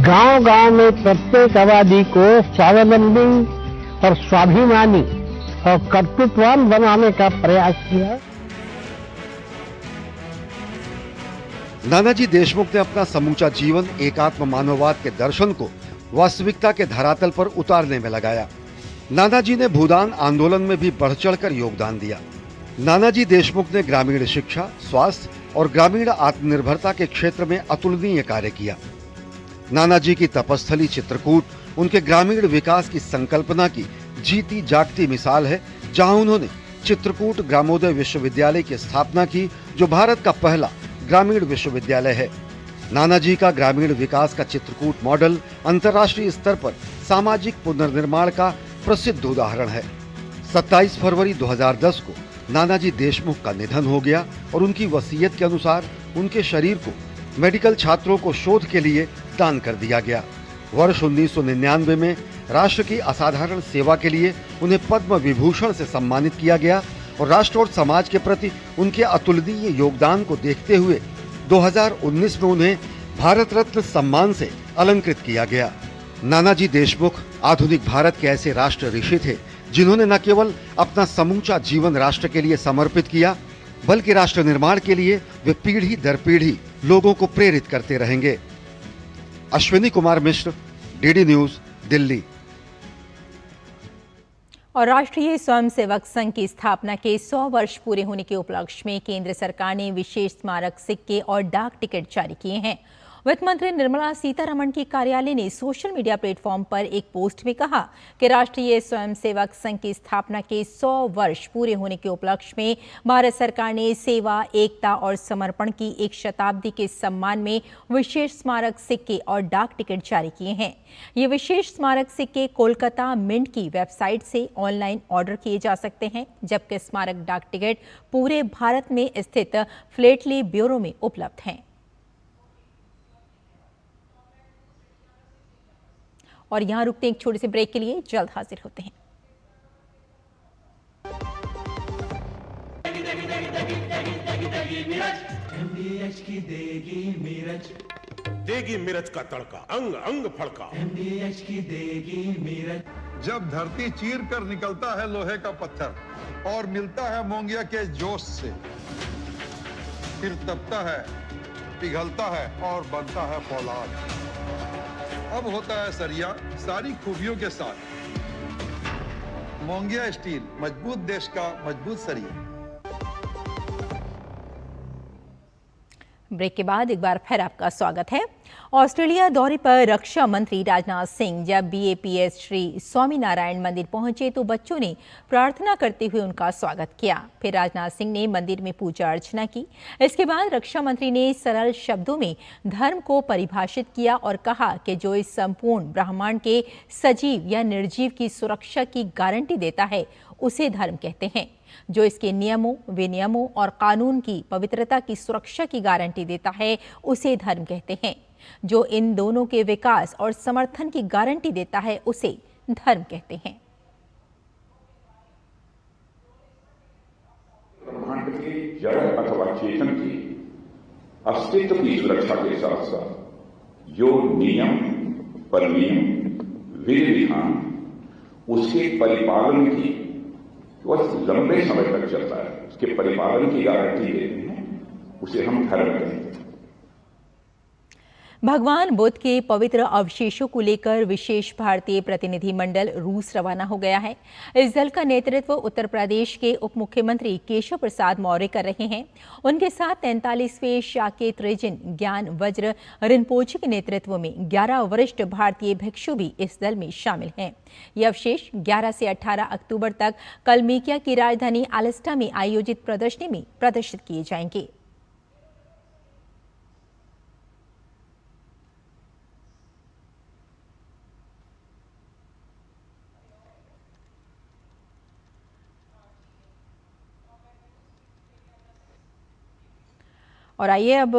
गांव-गांव में प्रत्येक आबादी को स्वावलंबी और स्वाभिमानी और कर्तृत्ववान बनाने का प्रयास किया। नानाजी देशमुख ने अपना समूचा जीवन एकात्म मानववाद के दर्शन को वास्तविकता के धरातल पर उतारने में लगाया। नानाजी ने भूदान आंदोलन में भी बढ़-चढ़कर योगदान दिया। नानाजी देशमुख ने ग्रामीण शिक्षा, स्वास्थ्य और ग्रामीण आत्मनिर्भरता के क्षेत्र में अतुलनीय कार्य किया। नानाजी की तपस्थली चित्रकूट उनके ग्रामीण विकास की संकल्पना की जीती जागती मिसाल है, जहां उन्होंने चित्रकूट ग्रामोदय विश्वविद्यालय की स्थापना की, जो भारत का पहला ग्रामीण विश्वविद्यालय है। नानाजी का ग्रामीण विकास का चित्रकूट मॉडल अंतर्राष्ट्रीय स्तर पर सामाजिक पुनर्निर्माण का प्रसिद्ध उदाहरण है। 27 फरवरी 2010 को नानाजी देशमुख का निधन हो गया और उनकी वसीयत के अनुसार उनके शरीर को मेडिकल छात्रों को शोध के लिए दान कर दिया गया। वर्ष 1999 में राष्ट्र की असाधारण सेवा के लिए उन्हें पद्म विभूषण से सम्मानित किया गया और राष्ट्र और समाज के प्रति उनके अतुलनीय योगदान को देखते हुए 2019 में उन्हें भारत रत्न सम्मान से अलंकृत किया गया। नानाजी देशमुख आधुनिक भारत के ऐसे राष्ट्र ऋषि थे जिन्होंने न केवल अपना समूचा जीवन राष्ट्र के लिए समर्पित किया, बल्कि राष्ट्र निर्माण के लिए वे पीढ़ी दर पीढ़ी लोगों को प्रेरित करते रहेंगे। Ashwini Kumar Mishra, DD news, Delhi. और राष्ट्रीय स्वयंसेवक संघ की स्थापना के 100 वर्ष पूरे होने के उपलक्ष्य में केंद्र सरकार ने विशेष स्मारक सिक्के और डाक टिकट जारी किए हैं। वित्त मंत्री निर्मला सीतारमण के कार्यालय ने सोशल मीडिया प्लेटफॉर्म पर एक पोस्ट में कहा कि राष्ट्रीय स्वयंसेवक संघ की स्थापना के 100 वर्ष पूरे होने के उपलक्ष्य में भारत सरकार ने सेवा, एकता और समर्पण की एक शताब्दी के सम्मान में विशेष स्मारक सिक्के और डाक टिकट जारी किए हैं। ये विशेष स्मारक सिक्के कोलकाता मिंट की वेबसाइट से ऑनलाइन ऑर्डर किए जा सकते हैं, जबकि स्मारक डाक टिकट पूरे भारत में स्थित फ्लेटली ब्यूरो में उपलब्ध हैं। और यहाँ रुकते हैं एक छोटे से ब्रेक के लिए, जल्द हाजिर होते हैं। MDH की देगी मिर्च का तड़का, अंग अंग फड़का। MDH की देगी मिर्च। जब धरती चीर कर निकलता है लोहे का पत्थर और मिलता है मोंगिया के जोश से, फिर तपता है, पिघलता है और बनता है फौलाद। अब होता है सरिया सारी खूबियों के साथ। मोंगिया स्टील, मजबूत देश का मजबूत सरिया। ब्रेक के बाद एक बार फिर आपका स्वागत है। ऑस्ट्रेलिया दौरे पर रक्षा मंत्री राजनाथ सिंह जब BAPS श्री स्वामीनारायण मंदिर पहुंचे तो बच्चों ने प्रार्थना करते हुए उनका स्वागत किया। फिर राजनाथ सिंह ने मंदिर में पूजा अर्चना की। इसके बाद रक्षा मंत्री ने सरल शब्दों में धर्म को परिभाषित किया और कहा कि जो इस संपूर्ण ब्रह्मांड के सजीव या निर्जीव की सुरक्षा की गारंटी देता है उसे धर्म कहते हैं। जो इसके नियमों, विनियमों और कानून की पवित्रता की सुरक्षा की गारंटी देता है उसे धर्म कहते हैं। जो इन दोनों के विकास और समर्थन की गारंटी देता है उसे धर्म कहते हैं। ब्रह्मांड के जड़ अथवा चेतन के अस्तित्व की सुरक्षा के साथ साथ जो नियम, परनियम, विधि विधान उसके परिपालन की वह लंबे समय तक चलता है, उसके परिपालन की गारंटी देते हैं, उसे हम धर्म कहते हैं। भगवान बुद्ध के पवित्र अवशेषों को लेकर विशेष भारतीय प्रतिनिधिमंडल रूस रवाना हो गया है। इस दल का नेतृत्व उत्तर प्रदेश के उप मुख्यमंत्री केशव प्रसाद मौर्य कर रहे हैं। उनके साथ 43वें शाक्य त्रिजिन ज्ञान वज्र रिनपोचे के नेतृत्व में 11 वरिष्ठ भारतीय भिक्षु भी इस दल में शामिल हैं। ये अवशेष 11 से 18 अक्टूबर तक कलमेकिया की राजधानी एलेस्टा में आयोजित प्रदर्शनी में प्रदर्शित किए जाएंगे। और आइए अब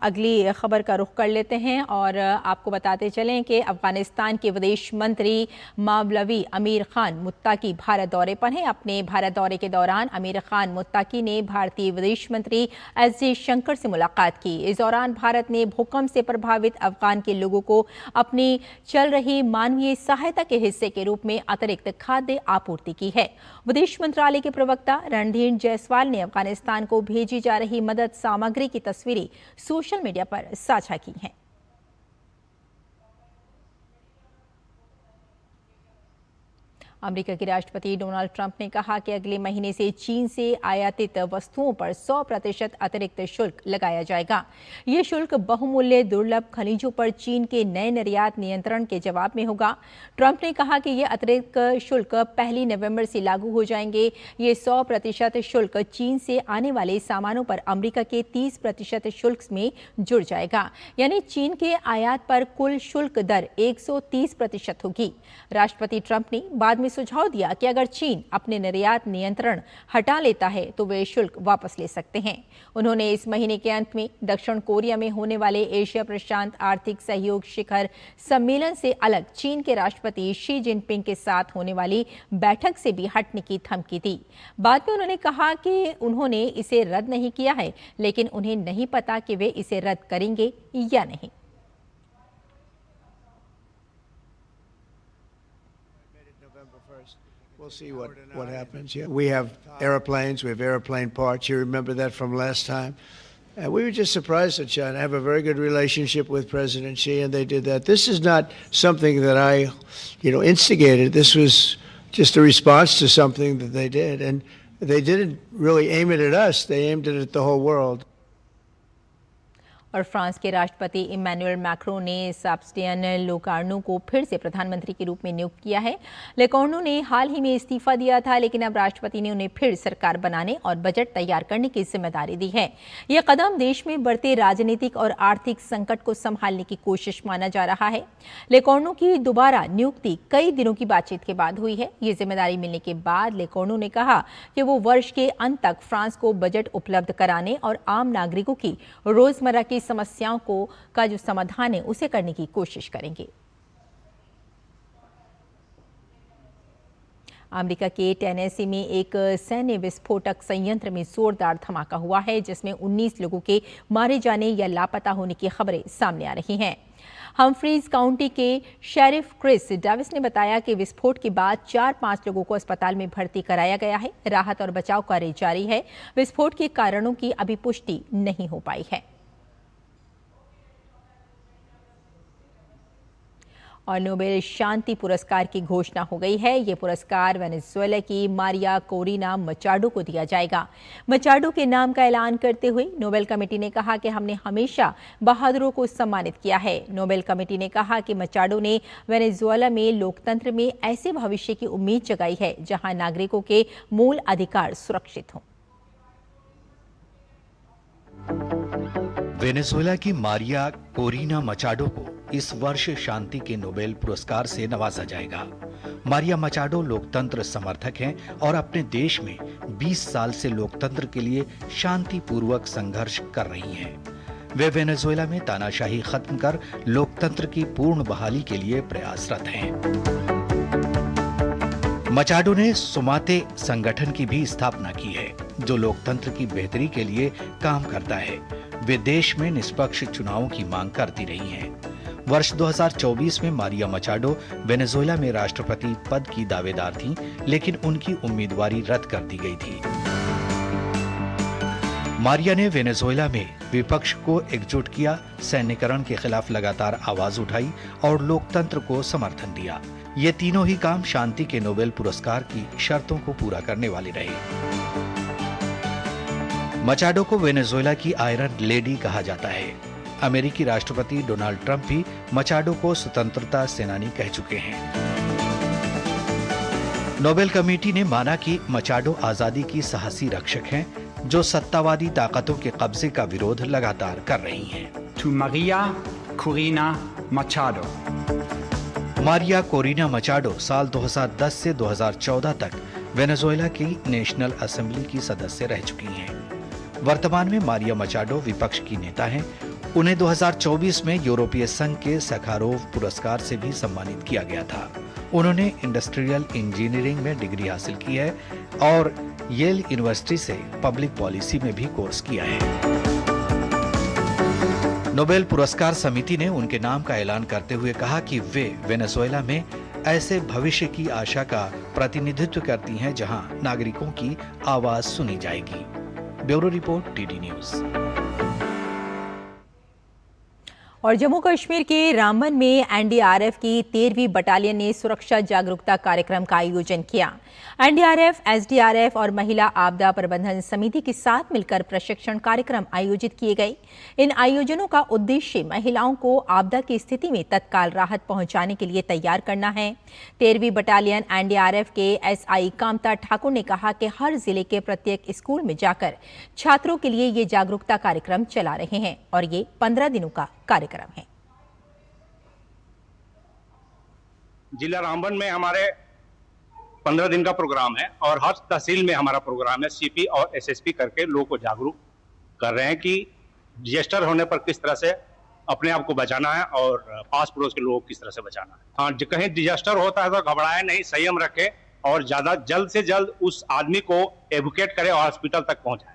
अगली खबर का रुख कर लेते हैं और आपको बताते चलें कि अफगानिस्तान के विदेश मंत्री मौलवी आमिर खान मुत्ताकी भारत दौरे पर हैं। अपने भारत दौरे के दौरान आमिर खान मुत्ताकी ने भारतीय विदेश मंत्री एस जयशंकर से मुलाकात की। इस दौरान भारत ने भूकंप से प्रभावित अफगान के लोगों को अपनी चल रही मानवीय सहायता के हिस्से के रूप में अतिरिक्त खाद्य आपूर्ति की है। विदेश मंत्रालय के प्रवक्ता रणधीर जायसवाल ने अफगानिस्तान को भेजी जा रही मदद सामग्री की तस्वीरें सोशल मीडिया पर साझा की हैं। अमेरिका के राष्ट्रपति डोनाल्ड ट्रंप ने कहा कि अगले महीने से चीन से आयातित वस्तुओं पर 100% अतिरिक्त शुल्क लगाया जाएगा। ये शुल्क बहुमूल्य दुर्लभ खनिजों पर चीन के नए निर्यात नियंत्रण के जवाब में होगा। ट्रंप ने कहा कि ये अतिरिक्त शुल्क 1 नवंबर से लागू हो जाएंगे। ये 100% शुल्क चीन से आने वाले सामानों पर अमेरिका के 30% शुल्क में जुड़ जाएगा, यानी चीन के आयात पर कुल शुल्क दर 130% होगी। राष्ट्रपति ट्रंप ने बाद में सुझाव दिया कि अगर चीन अपने निर्यात नियंत्रण हटा लेता है तो वे शुल्क वापस ले सकते हैं। उन्होंने इस महीने के अंत में दक्षिण कोरिया में होने वाले एशिया प्रशांत आर्थिक सहयोग शिखर सम्मेलन से अलग चीन के राष्ट्रपति शी जिनपिंग के साथ होने वाली बैठक से भी हटने की धमकी दी। बाद में उन्होंने कहा कि उन्होंने इसे रद्द नहीं किया है, लेकिन उन्हें नहीं पता कि वे इसे रद्द करेंगे या नहीं। We'll see what happens. Yeah, we have airplanes, we have airplane parts. You remember that from last time. And we were just surprised that China have a very good relationship with President Xi, and they did that. This is not something that I, instigated. This was just a response to something that they did, and they didn't really aim it at us. They aimed it at the whole world. और France के राष्ट्रपति Emmanuel Macron ने Sebastian Locarno को फिर से प्रधानमंत्री के रूप में नियुक्त किया है। लेकॉर्नो ने हाल ही में इस्तीफा दिया था, लेकिन अब राष्ट्रपति ने उन्हें फिर सरकार बनाने और बजट तैयार करने की जिम्मेदारी दी है। यह कदम देश में बढ़ते राजनीतिक और आर्थिक संकट को संभालने की कोशिश माना जा रहा है। लेकॉर्नो की दोबारा नियुक्ति कई दिनों की बातचीत के बाद हुई है। ये जिम्मेदारी मिलने के बाद लेकॉर्नो ने कहा कि वो वर्ष के अंत तक फ्रांस को बजट उपलब्ध कराने और आम नागरिकों की रोजमर्रा की समस्याओं का जो समाधान है उसे करने की कोशिश करेंगे। अमेरिका के टेनेसी में एक सैन्य विस्फोटक संयंत्र में जोरदार धमाका हुआ है, जिसमें 19 लोगों के मारे जाने या लापता होने की खबरें सामने आ रही हैं। हम्फ्रीज काउंटी के शेरिफ क्रिस डेविस ने बताया कि विस्फोट के बाद 4-5 लोगों को अस्पताल में भर्ती कराया गया है। राहत और बचाव कार्य जारी है। विस्फोट के कारणों की अभी पुष्टि नहीं हो पाई है। और नोबेल शांति पुरस्कार की घोषणा हो गई है। ये पुरस्कार वेनेजुएला की मारिया कोरिना मचाडो को दिया जाएगा। मचाडो के नाम का ऐलान करते हुए नोबेल कमेटी ने कहा कि हमने हमेशा बहादुरों को सम्मानित किया है। नोबेल कमेटी ने कहा कि मचाडो ने वेनेजुएला में लोकतंत्र में ऐसे भविष्य की उम्मीद जगाई है जहां नागरिकों के मूल अधिकार सुरक्षित हों। वेनेजुएला की मारिया कोरिना मचाडो को इस वर्ष शांति के नोबेल पुरस्कार से नवाजा जाएगा। मारिया मचाडो लोकतंत्र समर्थक हैं और अपने देश में 20 साल से लोकतंत्र के लिए शांतिपूर्वक संघर्ष कर रही हैं। वे वेनेजुएला में तानाशाही खत्म कर लोकतंत्र की पूर्ण बहाली के लिए प्रयासरत हैं। मचाडो ने सुमाते संगठन की भी स्थापना की है, जो लोकतंत्र की बेहतरी के लिए काम करता है। वे देश में निष्पक्ष चुनावों की मांग करती रही हैं। वर्ष 2024 में मारिया मचाडो वेनेजुएला में राष्ट्रपति पद की दावेदार थीं, लेकिन उनकी उम्मीदवारी रद्द कर दी गई थी। मारिया ने वेनेजुएला में विपक्ष को एकजुट किया, सैन्यकरण के खिलाफ लगातार आवाज उठाई और लोकतंत्र को समर्थन दिया। ये तीनों ही काम शांति के नोबेल पुरस्कार की शर्तों को पूरा करने वाले रहे। मचाडो को वेनेजुएला की आयरन लेडी कहा जाता है। अमेरिकी राष्ट्रपति डोनाल्ड ट्रंप भी मचाडो को स्वतंत्रता सेनानी कह चुके हैं। नोबेल कमेटी ने माना कि मचाडो आजादी की साहसी रक्षक हैं, जो सत्तावादी ताकतों के कब्जे का विरोध लगातार कर रही हैं। To Maria Corina Machado। Maria Corina Machado साल 2010 से 2014 तक वेनेजुएला की नेशनल असेंबली की सदस्य रह चुकी हैं। वर्तमान में मारिया मचाडो विपक्ष की नेता हैं। उन्हें 2024 में यूरोपीय संघ के सखारोव पुरस्कार से भी सम्मानित किया गया था। उन्होंने इंडस्ट्रियल इंजीनियरिंग में डिग्री हासिल की है और येल यूनिवर्सिटी से पब्लिक पॉलिसी में भी कोर्स किया है। नोबेल पुरस्कार समिति ने उनके नाम का ऐलान करते हुए कहा कि वे वेनेजुएला में ऐसे भविष्य की आशा का प्रतिनिधित्व करती हैं जहां नागरिकों की आवाज सुनी जाएगी। Bureau report, TD news. और जम्मू कश्मीर के रामबन में एनडीआरएफ की 13वीं बटालियन ने सुरक्षा जागरूकता कार्यक्रम का आयोजन किया। एनडीआरएफ, एसडीआरएफ और महिला आपदा प्रबंधन समिति के साथ मिलकर प्रशिक्षण कार्यक्रम आयोजित किए गए। इन आयोजनों का उद्देश्य महिलाओं को आपदा की स्थिति में तत्काल राहत पहुंचाने के लिए तैयार करना है। 13वीं बटालियन एनडीआरएफ के एसआई कामता ठाकुर ने कहा कि हर जिले के प्रत्येक स्कूल में जाकर छात्रों के लिए ये जागरूकता कार्यक्रम चला रहे हैं और ये 15 दिनों का कार्यक्रम है। जिला रामबन में हमारे 15 दिन का प्रोग्राम है और हर तहसील में हमारा प्रोग्राम है। सीपी और एसएसपी करके लोगों को जागरूक कर रहे हैं कि डिजास्टर होने पर किस तरह से अपने आप को बचाना है और पास पड़ोस के लोगों को किस तरह से बचाना है। हाँ, कहीं डिजास्टर होता है तो घबराए नहीं, संयम रखे और ज्यादा जल्द से जल्द उस आदमी को एवोकेट करे और हॉस्पिटल तक पहुंचाए।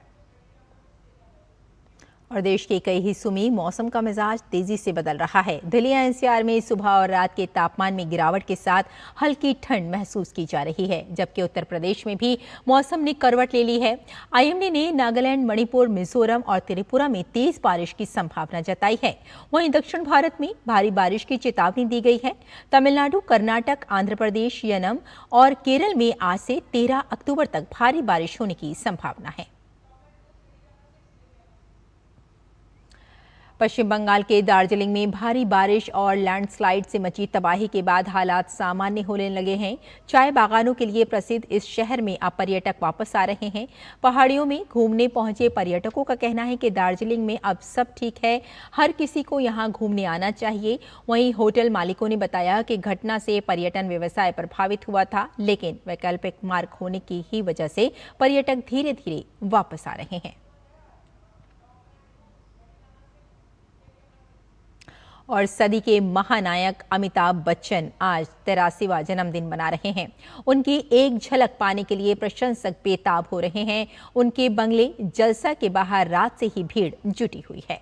और देश के कई हिस्सों में मौसम का मिजाज तेजी से बदल रहा है। दिल्ली एनसीआर में सुबह और रात के तापमान में गिरावट के साथ हल्की ठंड महसूस की जा रही है, जबकि उत्तर प्रदेश में भी मौसम ने करवट ले ली है। आईएमडी ने नागालैंड, मणिपुर, मिजोरम और त्रिपुरा में तेज बारिश की संभावना जताई है। वहीं दक्षिण भारत में भारी बारिश की चेतावनी दी गई है। तमिलनाडु, कर्नाटक, आंध्र प्रदेश, यनम और केरल में आज से 13 अक्टूबर तक भारी बारिश होने की संभावना है। पश्चिम बंगाल के दार्जिलिंग में भारी बारिश और लैंडस्लाइड से मची तबाही के बाद हालात सामान्य होने लगे हैं। चाय बागानों के लिए प्रसिद्ध इस शहर में अब पर्यटक वापस आ रहे हैं। पहाड़ियों में घूमने पहुंचे पर्यटकों का कहना है कि दार्जिलिंग में अब सब ठीक है, हर किसी को यहां घूमने आना चाहिए। वहीं होटल मालिकों ने बताया कि घटना से पर्यटन व्यवसाय प्रभावित हुआ था, लेकिन वैकल्पिक मार्ग होने की ही वजह से पर्यटक धीरे धीरे वापस आ रहे हैं। और सदी के महानायक अमिताभ बच्चन आज 83वां जन्मदिन मना रहे हैं। उनकी एक झलक पाने के लिए प्रशंसक बेताब हो रहे हैं। उनके बंगले जलसा के बाहर रात से ही भीड़ जुटी हुई है।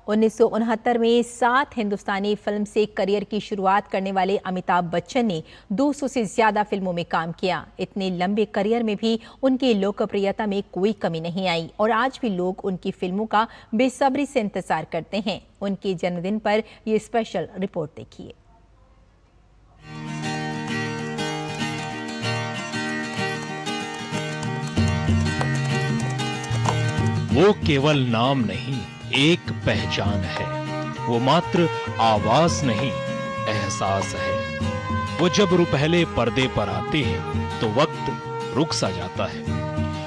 1969 में 7 हिंदुस्तानी फिल्म से करियर की शुरुआत करने वाले अमिताभ बच्चन ने 200 से ज्यादा फिल्मों में काम किया। इतने लंबे करियर में भी उनकी लोकप्रियता में कोई कमी नहीं आई और आज भी लोग उनकी फिल्मों का बेसब्री से इंतजार करते हैं। उनके जन्मदिन पर ये स्पेशल रिपोर्ट देखिए। वो केवल नाम नहीं, एक पहचान है। वो मात्र आवाज नहीं, एहसास है। वो जब रुपहले पर्दे पर आते हैं तो वक्त रुक सा जाता है।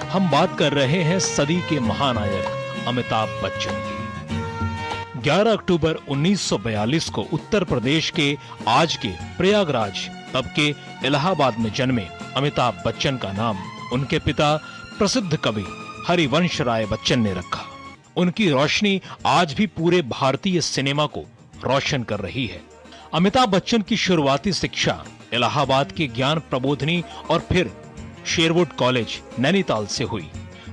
हम बात कर रहे हैं सदी के महानायक अमिताभ बच्चन की। 11 अक्टूबर 1942 को उत्तर प्रदेश के आज के प्रयागराज, तब के इलाहाबाद में जन्मे अमिताभ बच्चन का नाम उनके पिता प्रसिद्ध कवि हरिवंश राय बच्चन ने रखा। उनकी रोशनी आज भी पूरे भारतीय सिनेमा को रोशन कर रही है। अमिताभ बच्चन की शुरुआती शिक्षा इलाहाबाद के ज्ञान प्रबोधिनी और फिर शेरवुड कॉलेज नैनीताल से हुई,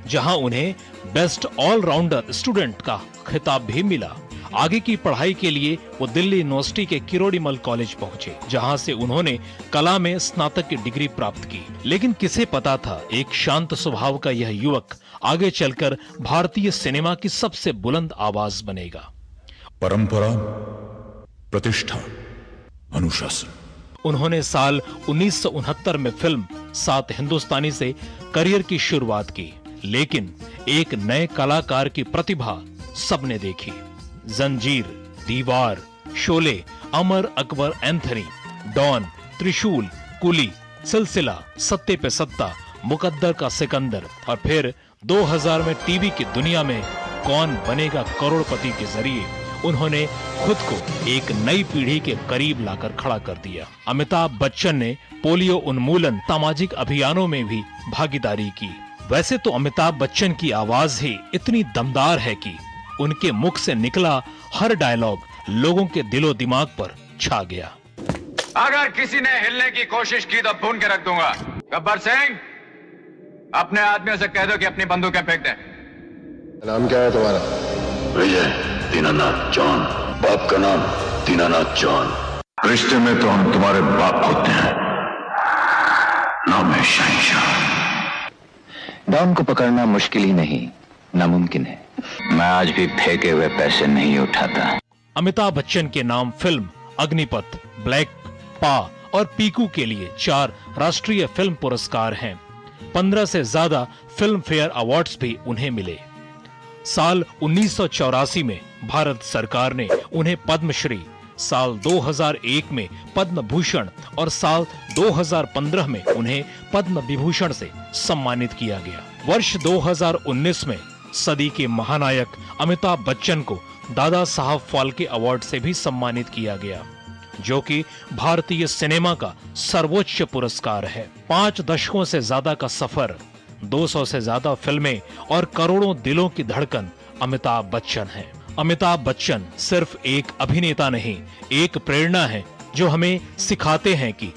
जहां उन्हें बेस्ट ऑलराउंडर स्टूडेंट का खिताब भी मिला। आगे की पढ़ाई के लिए वो दिल्ली यूनिवर्सिटी के किरोड़ीमल कॉलेज पहुंचे, जहां से उन्होंने कला में स्नातक की डिग्री प्राप्त की। लेकिन किसे पता था एक शांत स्वभाव का यह युवक आगे चलकर भारतीय सिनेमा की सबसे बुलंद आवाज बनेगा। परंपरा, प्रतिष्ठा, अनुशासन। उन्होंने साल 1969 में फिल्म 7 हिंदुस्तानी से करियर की शुरुआत की, लेकिन एक नए कलाकार की प्रतिभा सबने देखी। जंजीर, दीवार, शोले, अमर अकबर एंथनी, डॉन, त्रिशूल, कुली, सिलसिला, सत्ते पे सत्ता, मुकद्दर का सिकंदर और फिर 2000 में टीवी की दुनिया में कौन बनेगा करोड़पति के जरिए उन्होंने खुद को एक नई पीढ़ी के करीब लाकर खड़ा कर दिया। अमिताभ बच्चन ने पोलियो उन्मूलन सामाजिक अभियानों में भी भागीदारी की। वैसे तो अमिताभ बच्चन की आवाज ही इतनी दमदार है कि उनके मुख से निकला हर डायलॉग लोगों के दिलो दिमाग पर छा गया। अगर किसी ने हिलने की कोशिश की तो भून के रख दूंगा। गब्बर सिंह, अपने आदमियों से कह दो कि अपनी बंदूकें फेंक दें। नाम क्या है तुम्हारा? विजय दीनानाथ जॉन। बाप का नाम दीनानाथ जॉन। रिश्ते में तो हम तुम्हारे बाप होते हैं, नाम है शहंशाह। डॉन को पकड़ना मुश्किल ही नहीं, नामुमकिन है। मैं आज भी फेंके हुए पैसे नहीं उठाता। अमिताभ बच्चन के नाम फिल्म अग्निपथ, ब्लैक, पा और पीकू के लिए 4 राष्ट्रीय फिल्म पुरस्कार हैं। 15 से ज्यादा फिल्म फेयर अवार्ड्स भी उन्हें मिले। साल 1984 में भारत सरकार ने उन्हें पद्मश्री, साल 2001 में पद्म भूषण और साल 2015 में उन्हें पद्म विभूषण से सम्मानित किया गया। वर्ष 2019 में सदी के महानायक अमिताभ बच्चन को दादा साहब फाल्के अवार्ड से भी सम्मानित किया गया, जो कि भारतीय सिनेमा का सर्वोच्च पुरस्कार है। 5 दशकों से ज्यादा का सफर, 200 से ज्यादा फिल्में और करोड़ों दिलों की धड़कन अमिताभ बच्चन है। अमिताभ बच्चन सिर्फ एक अभिनेता नहीं, एक प्रेरणा है जो हमें सिखाते हैं कि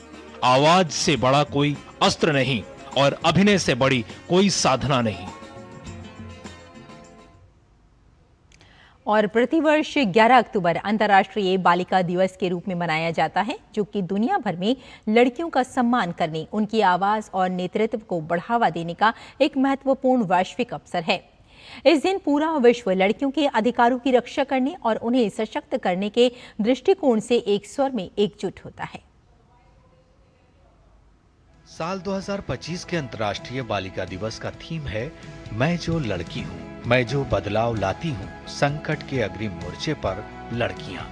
आवाज से बड़ा कोई अस्त्र नहीं और अभिनय से बड़ी कोई साधना नहीं। और प्रतिवर्ष 11 अक्टूबर अंतर्राष्ट्रीय बालिका दिवस के रूप में मनाया जाता है, जो कि दुनिया भर में लड़कियों का सम्मान करने, उनकी आवाज और नेतृत्व को बढ़ावा देने का एक महत्वपूर्ण वैश्विक अवसर है। इस दिन पूरा विश्व लड़कियों के अधिकारों की रक्षा करने और उन्हें सशक्त करने के दृष्टिकोण से एक स्वर में एकजुट होता है। साल 2025 के अंतर्राष्ट्रीय बालिका दिवस का थीम है मैं जो लड़की हूँ, मैं जो बदलाव लाती हूँ, संकट के अग्रिम मोर्चे पर लड़कियां।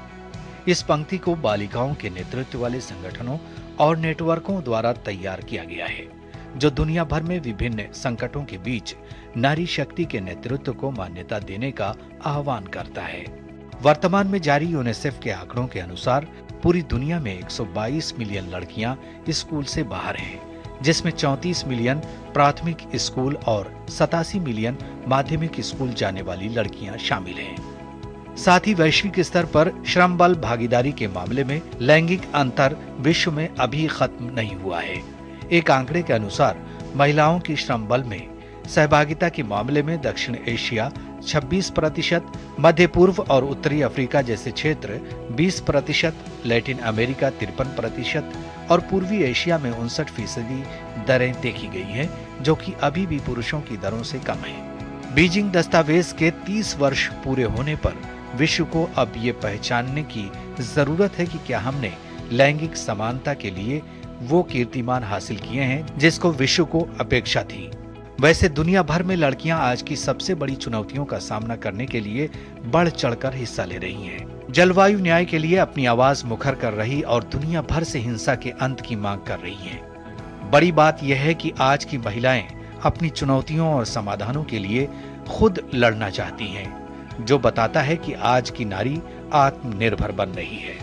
इस पंक्ति को बालिकाओं के नेतृत्व वाले संगठनों और नेटवर्कों द्वारा तैयार किया गया है, जो दुनिया भर में विभिन्न संकटों के बीच नारी शक्ति के नेतृत्व को मान्यता देने का आह्वान करता है। वर्तमान में जारी यूनिसेफ के आंकड़ों के अनुसार पूरी दुनिया में 122 मिलियन लड़कियां स्कूल से बाहर हैं, जिसमें 34 मिलियन प्राथमिक स्कूल और 87 मिलियन माध्यमिक स्कूल जाने वाली लड़कियां शामिल हैं। साथ ही वैश्विक स्तर पर श्रम बल भागीदारी के मामले में लैंगिक अंतर विश्व में अभी खत्म नहीं हुआ है। एक आंकड़े के अनुसार महिलाओं की श्रम बल में सहभागिता के मामले में दक्षिण एशिया 26%, मध्य पूर्व और उत्तरी अफ्रीका जैसे क्षेत्र 20%, लैटिन अमेरिका 53% और पूर्वी एशिया में 59% दरें देखी गई हैं, जो कि अभी भी पुरुषों की दरों से कम है। बीजिंग दस्तावेज के 30 वर्ष पूरे होने पर विश्व को अब ये पहचानने की जरूरत है कि क्या हमने लैंगिक समानता के लिए वो कीर्तिमान हासिल किए हैं जिसको विश्व को अपेक्षा थी। वैसे दुनिया भर में लड़कियां आज की सबसे बड़ी चुनौतियों का सामना करने के लिए बढ़ चढ़कर हिस्सा ले रही हैं। जलवायु न्याय के लिए अपनी आवाज मुखर कर रही और दुनिया भर से हिंसा के अंत की मांग कर रही हैं। बड़ी बात यह है कि आज की महिलाएं अपनी चुनौतियों और समाधानों के लिए खुद लड़ना चाहती हैं, जो बताता है कि आज की नारी आत्मनिर्भर बन रही है।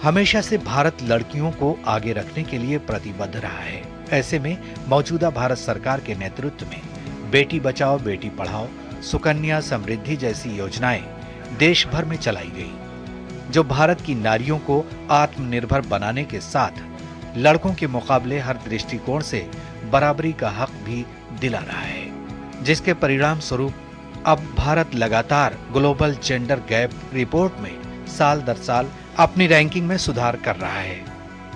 हमेशा से भारत लड़कियों को आगे रखने के लिए प्रतिबद्ध रहा है। ऐसे में मौजूदा भारत सरकार के नेतृत्व में बेटी बचाओ बेटी पढ़ाओ, सुकन्या समृद्धि जैसी योजनाएं देश भर में चलाई गई, जो भारत की नारियों को आत्मनिर्भर बनाने के साथ लड़कों के मुकाबले हर दृष्टिकोण से बराबरी का हक भी दिला रहा है, जिसके परिणाम स्वरूप अब भारत लगातार ग्लोबल जेंडर गैप रिपोर्ट में साल दर साल अपनी रैंकिंग में सुधार कर रहा है।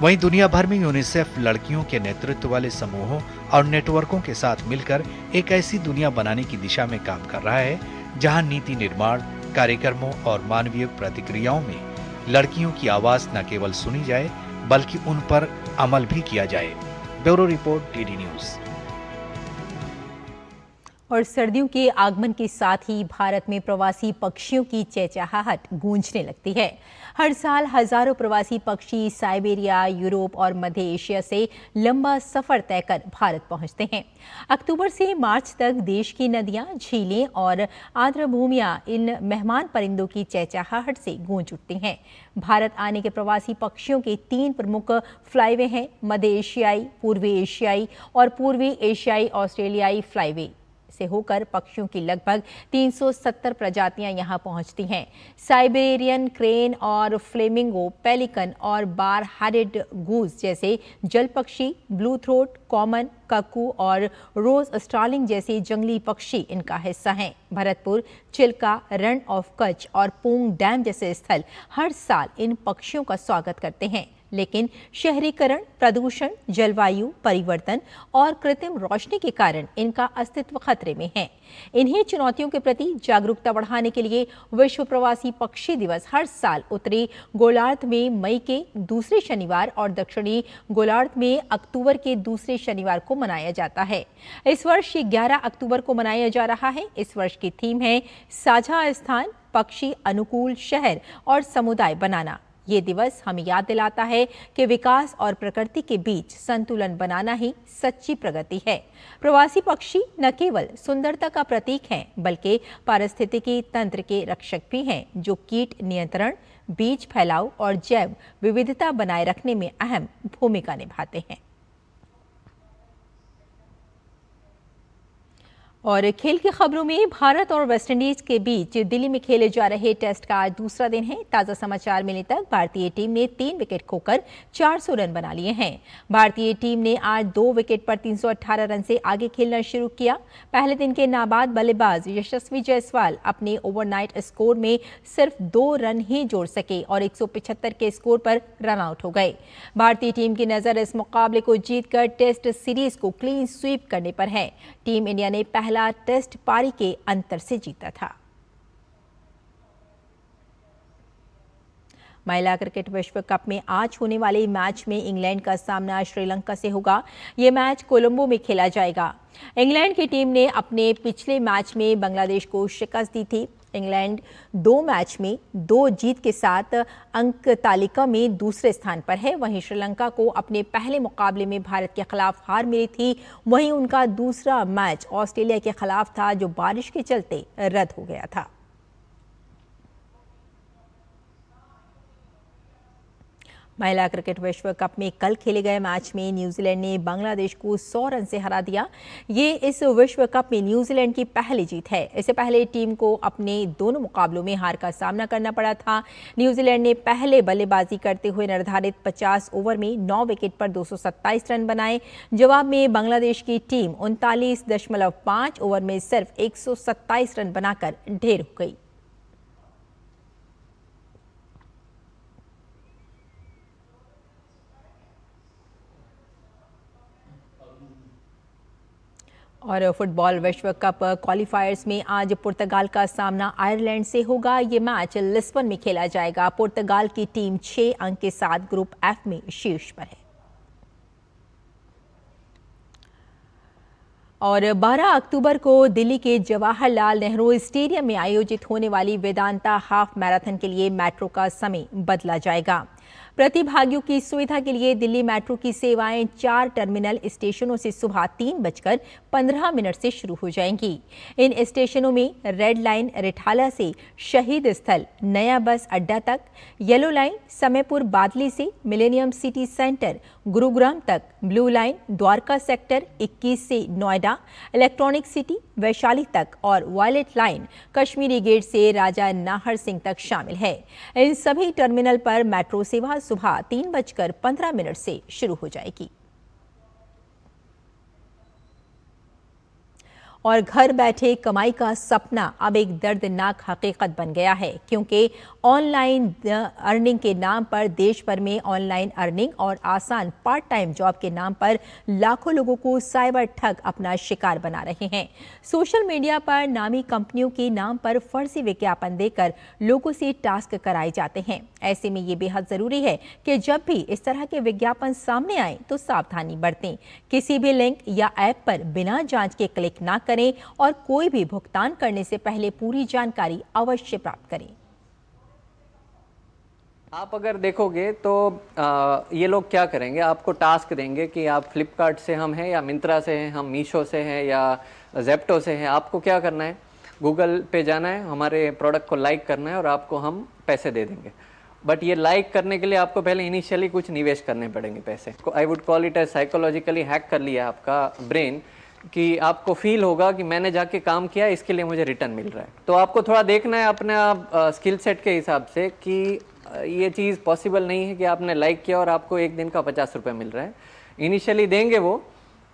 वहीं दुनिया भर में यूनिसेफ लड़कियों के नेतृत्व वाले समूहों और नेटवर्कों के साथ मिलकर एक ऐसी दुनिया बनाने की दिशा में काम कर रहा है जहां नीति निर्माण, कार्यक्रमों और मानवीय प्रतिक्रियाओं में लड़कियों की आवाज न केवल सुनी जाए बल्कि उन पर अमल भी किया जाए। Bureau report, DD news. और सर्दियों के आगमन के साथ ही भारत में प्रवासी पक्षियों की चहचहाहट गूंजने लगती है। हर साल हजारों प्रवासी पक्षी साइबेरिया, यूरोप और मध्य एशिया से लंबा सफर तय कर भारत पहुंचते हैं। अक्टूबर से मार्च तक देश की नदियां, झीलें और आर्द्र भूमियां इन मेहमान परिंदों की चहचहाहट से गूंज उठती हैं। भारत आने के प्रवासी पक्षियों के 3 प्रमुख फ्लाईवे हैं: मध्य एशियाई, पूर्वी एशियाई और पूर्वी एशियाई ऑस्ट्रेलियाई फ्लाईवे से होकर पक्षियों की लगभग 370 प्रजातियां यहां पहुंचती हैं। साइबेरियन क्रेन और फ्लेमिंगो, पेलिकन और बार हेडेड गूस जैसे जल पक्षी, ब्लू थ्रोट, कॉमन, कक्कू और रोज स्टार्लिंग जैसे जंगली पक्षी इनका हिस्सा हैं। भरतपुर, चिल्का, रण ऑफ कच्छ और पोंग डैम जैसे स्थल हर साल इन पक्षियों का स्वागत करते हैं, लेकिन शहरीकरण, प्रदूषण, जलवायु परिवर्तन और कृत्रिम रोशनी के कारण इनका अस्तित्व खतरे में है। इन्हीं चुनौतियों के प्रति जागरूकता बढ़ाने के लिए विश्व प्रवासी पक्षी दिवस हर साल उत्तरी गोलार्ध में मई के दूसरे शनिवार और दक्षिणी गोलार्ध में अक्टूबर के दूसरे शनिवार को मनाया जाता है। इस वर्ष ये 11 अक्टूबर को मनाया जा रहा है। इस वर्ष की थीम है साझा स्थान, पक्षी अनुकूल शहर और समुदाय बनाना। ये दिवस हमें याद दिलाता है कि विकास और प्रकृति के बीच संतुलन बनाना ही सच्ची प्रगति है। प्रवासी पक्षी न केवल सुंदरता का प्रतीक हैं, बल्कि पारिस्थितिकी तंत्र के रक्षक भी हैं, जो कीट नियंत्रण, बीज फैलाव और जैव विविधता बनाए रखने में अहम भूमिका निभाते हैं। और खेल की खबरों में भारत और वेस्टइंडीज के बीच दिल्ली में खेले जा रहे टेस्ट का आज दूसरा दिन है। ताज़ा समाचार मिलने तक भारतीय टीम ने 3 विकेट खोकर 400 रन बना लिए हैं। भारतीय टीम ने आज 2 विकेट पर 318 रन से आगे खेलना शुरू किया। पहले दिन के नाबाद बल्लेबाज यशस्वी जायसवाल अपने ओवरनाइट स्कोर में सिर्फ 2 रन ही जोड़ सके और 175 के स्कोर पर रन आउट हो गए। भारतीय टीम की नजर इस मुकाबले को जीतकर टेस्ट सीरीज को क्लीन स्वीप करने पर है। टीम इंडिया ने पहला टेस्ट पारी के अंतर से जीता था। महिला क्रिकेट विश्व कप में आज होने वाले मैच में इंग्लैंड का सामना श्रीलंका से होगा। ये मैच कोलंबो में खेला जाएगा। इंग्लैंड की टीम ने अपने पिछले मैच में बांग्लादेश को शिकस्त दी थी। इंग्लैंड 2 मैच में 2 जीत के साथ अंक तालिका में दूसरे स्थान पर है। वहीं श्रीलंका को अपने पहले मुकाबले में भारत के खिलाफ हार मिली थी। वहीं उनका दूसरा मैच ऑस्ट्रेलिया के खिलाफ था, जो बारिश के चलते रद्द हो गया था। महिला क्रिकेट विश्व कप में कल खेले गए मैच में न्यूजीलैंड ने बांग्लादेश को 100 रन से हरा दिया। ये इस विश्व कप में न्यूजीलैंड की पहली जीत है। इससे पहले टीम को अपने दोनों मुकाबलों में हार का सामना करना पड़ा था। न्यूजीलैंड ने पहले बल्लेबाजी करते हुए निर्धारित 50 ओवर में 9 विकेट पर 227 रन बनाए। जवाब में बांग्लादेश की टीम 39.5 ओवर में सिर्फ 127 रन बनाकर ढेर हो गई। और फुटबॉल विश्व कप क्वालिफायर्स में आज पुर्तगाल का सामना आयरलैंड से होगा। ये मैच लिस्बन में खेला जाएगा। पुर्तगाल की टीम 6 अंक के साथ ग्रुप एफ में शीर्ष पर है। और 12 अक्टूबर को दिल्ली के जवाहरलाल नेहरू स्टेडियम में आयोजित होने वाली वेदांता हाफ मैराथन के लिए मेट्रो का समय बदला जाएगा। प्रतिभागियों की सुविधा के लिए दिल्ली मेट्रो की सेवाएं 4 टर्मिनल स्टेशनों से सुबह 3:15 से शुरू हो जाएंगी। इन स्टेशनों में रेड लाइन रिठाला से शहीद स्थल नया बस अड्डा तक, येलो लाइन समयपुर बादली से मिलेनियम सिटी सेंटर गुरुग्राम तक, ब्लू लाइन द्वारका सेक्टर 21 से नोएडा इलेक्ट्रॉनिक सिटी वैशाली तक और वायलेट लाइन कश्मीरी गेट से राजा नाहर सिंह तक शामिल है। इन सभी टर्मिनल पर मेट्रो सेवा सुबह 3:15 से शुरू हो जाएगी। और घर बैठे कमाई का सपना अब एक दर्दनाक हकीकत बन गया है, क्योंकि ऑनलाइन अर्निंग के नाम पर देश भर में ऑनलाइन अर्निंग और आसान पार्ट टाइम जॉब के नाम पर लाखों लोगों को साइबर ठग अपना शिकार बना रहे हैं। सोशल मीडिया पर नामी कंपनियों के नाम पर फर्जी विज्ञापन देकर लोगों से टास्क कराए जाते हैं। ऐसे में ये बेहद जरूरी है कि जब भी इस तरह के विज्ञापन सामने आए तो सावधानी बरतें। किसी भी लिंक या ऐप पर बिना जांच के क्लिक ना करें और कोई भी भुगतान करने से पहले पूरी जानकारी अवश्य प्राप्त करें। आप अगर देखोगे तो ये लोग क्या करेंगे, आपको टास्क देंगे कि आप फ्लिपकार्ट से हम हैं या मिंत्रा से हैं, हम मीशो से हैं या जेप्टो से हैं। आपको क्या करना है, गूगल पे जाना है, हमारे प्रोडक्ट को लाइक करना है और आपको हम पैसे दे देंगे। बट ये लाइक करने के लिए आपको पहले इनिशियली कुछ निवेश करने पड़ेंगे पैसे। I would call it as psychologically hack कर लिया आपका ब्रेन, कि आपको फील होगा कि मैंने जाके काम किया, इसके लिए मुझे रिटर्न मिल रहा है। तो आपको थोड़ा देखना है अपना स्किल सेट के हिसाब से कि ये चीज़ पॉसिबल नहीं है कि आपने लाइक किया और आपको एक दिन का 50 रुपये मिल रहा है। इनिशियली देंगे वो,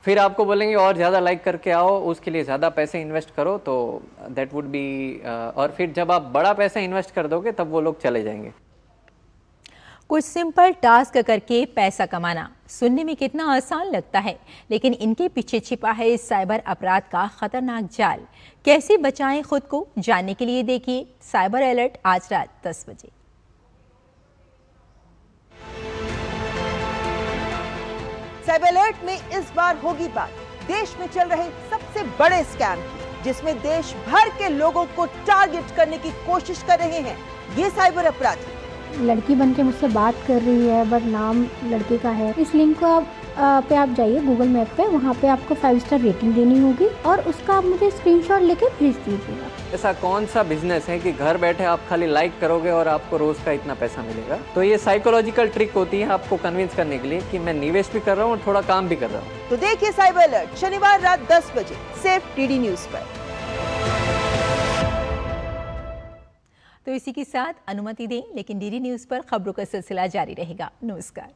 फिर आपको बोलेंगे और ज़्यादा लाइक करके आओ, उसके लिए ज़्यादा पैसे इन्वेस्ट करो, तो दैट वुड बी और फिर जब आप बड़ा पैसा इन्वेस्ट कर दोगे तब वो लोग चले जाएंगे। कुछ सिंपल टास्क करके पैसा कमाना सुनने में कितना आसान लगता है, लेकिन इनके पीछे छिपा है इस साइबर अपराध का खतरनाक जाल। कैसे बचाएं खुद को, जानने के लिए देखिए साइबर अलर्ट आज रात 10 बजे। साइबर अलर्ट में इस बार होगी बात देश में चल रहे सबसे बड़े स्कैम की, जिसमें देश भर के लोगों को टारगेट करने की कोशिश कर रहे हैं ये साइबर अपराधी। लड़की बनके मुझसे बात कर रही है बट नाम लड़के का है। इस लिंक को पे आप जाइए गूगल मैप पे, वहाँ पे आपको 5 स्टार रेटिंग देनी होगी और उसका आप मुझे स्क्रीनशॉट लेके भेज दीजिएगा। ऐसा कौन सा बिजनेस है कि घर बैठे आप खाली लाइक करोगे और आपको रोज का इतना पैसा मिलेगा? तो ये साइकोलॉजिकल ट्रिक होती है आपको कन्विंस करने के लिए कि मैं निवेश भी कर रहा हूँ और थोड़ा काम भी कर रहा हूँ। तो देखिए साइबर अलर्ट शनिवार रात 10 बजे सिर्फ डीडी न्यूज पर। तो इसी के साथ अनुमति दें, लेकिन डीडी न्यूज पर खबरों का सिलसिला जारी रहेगा। नमस्कार।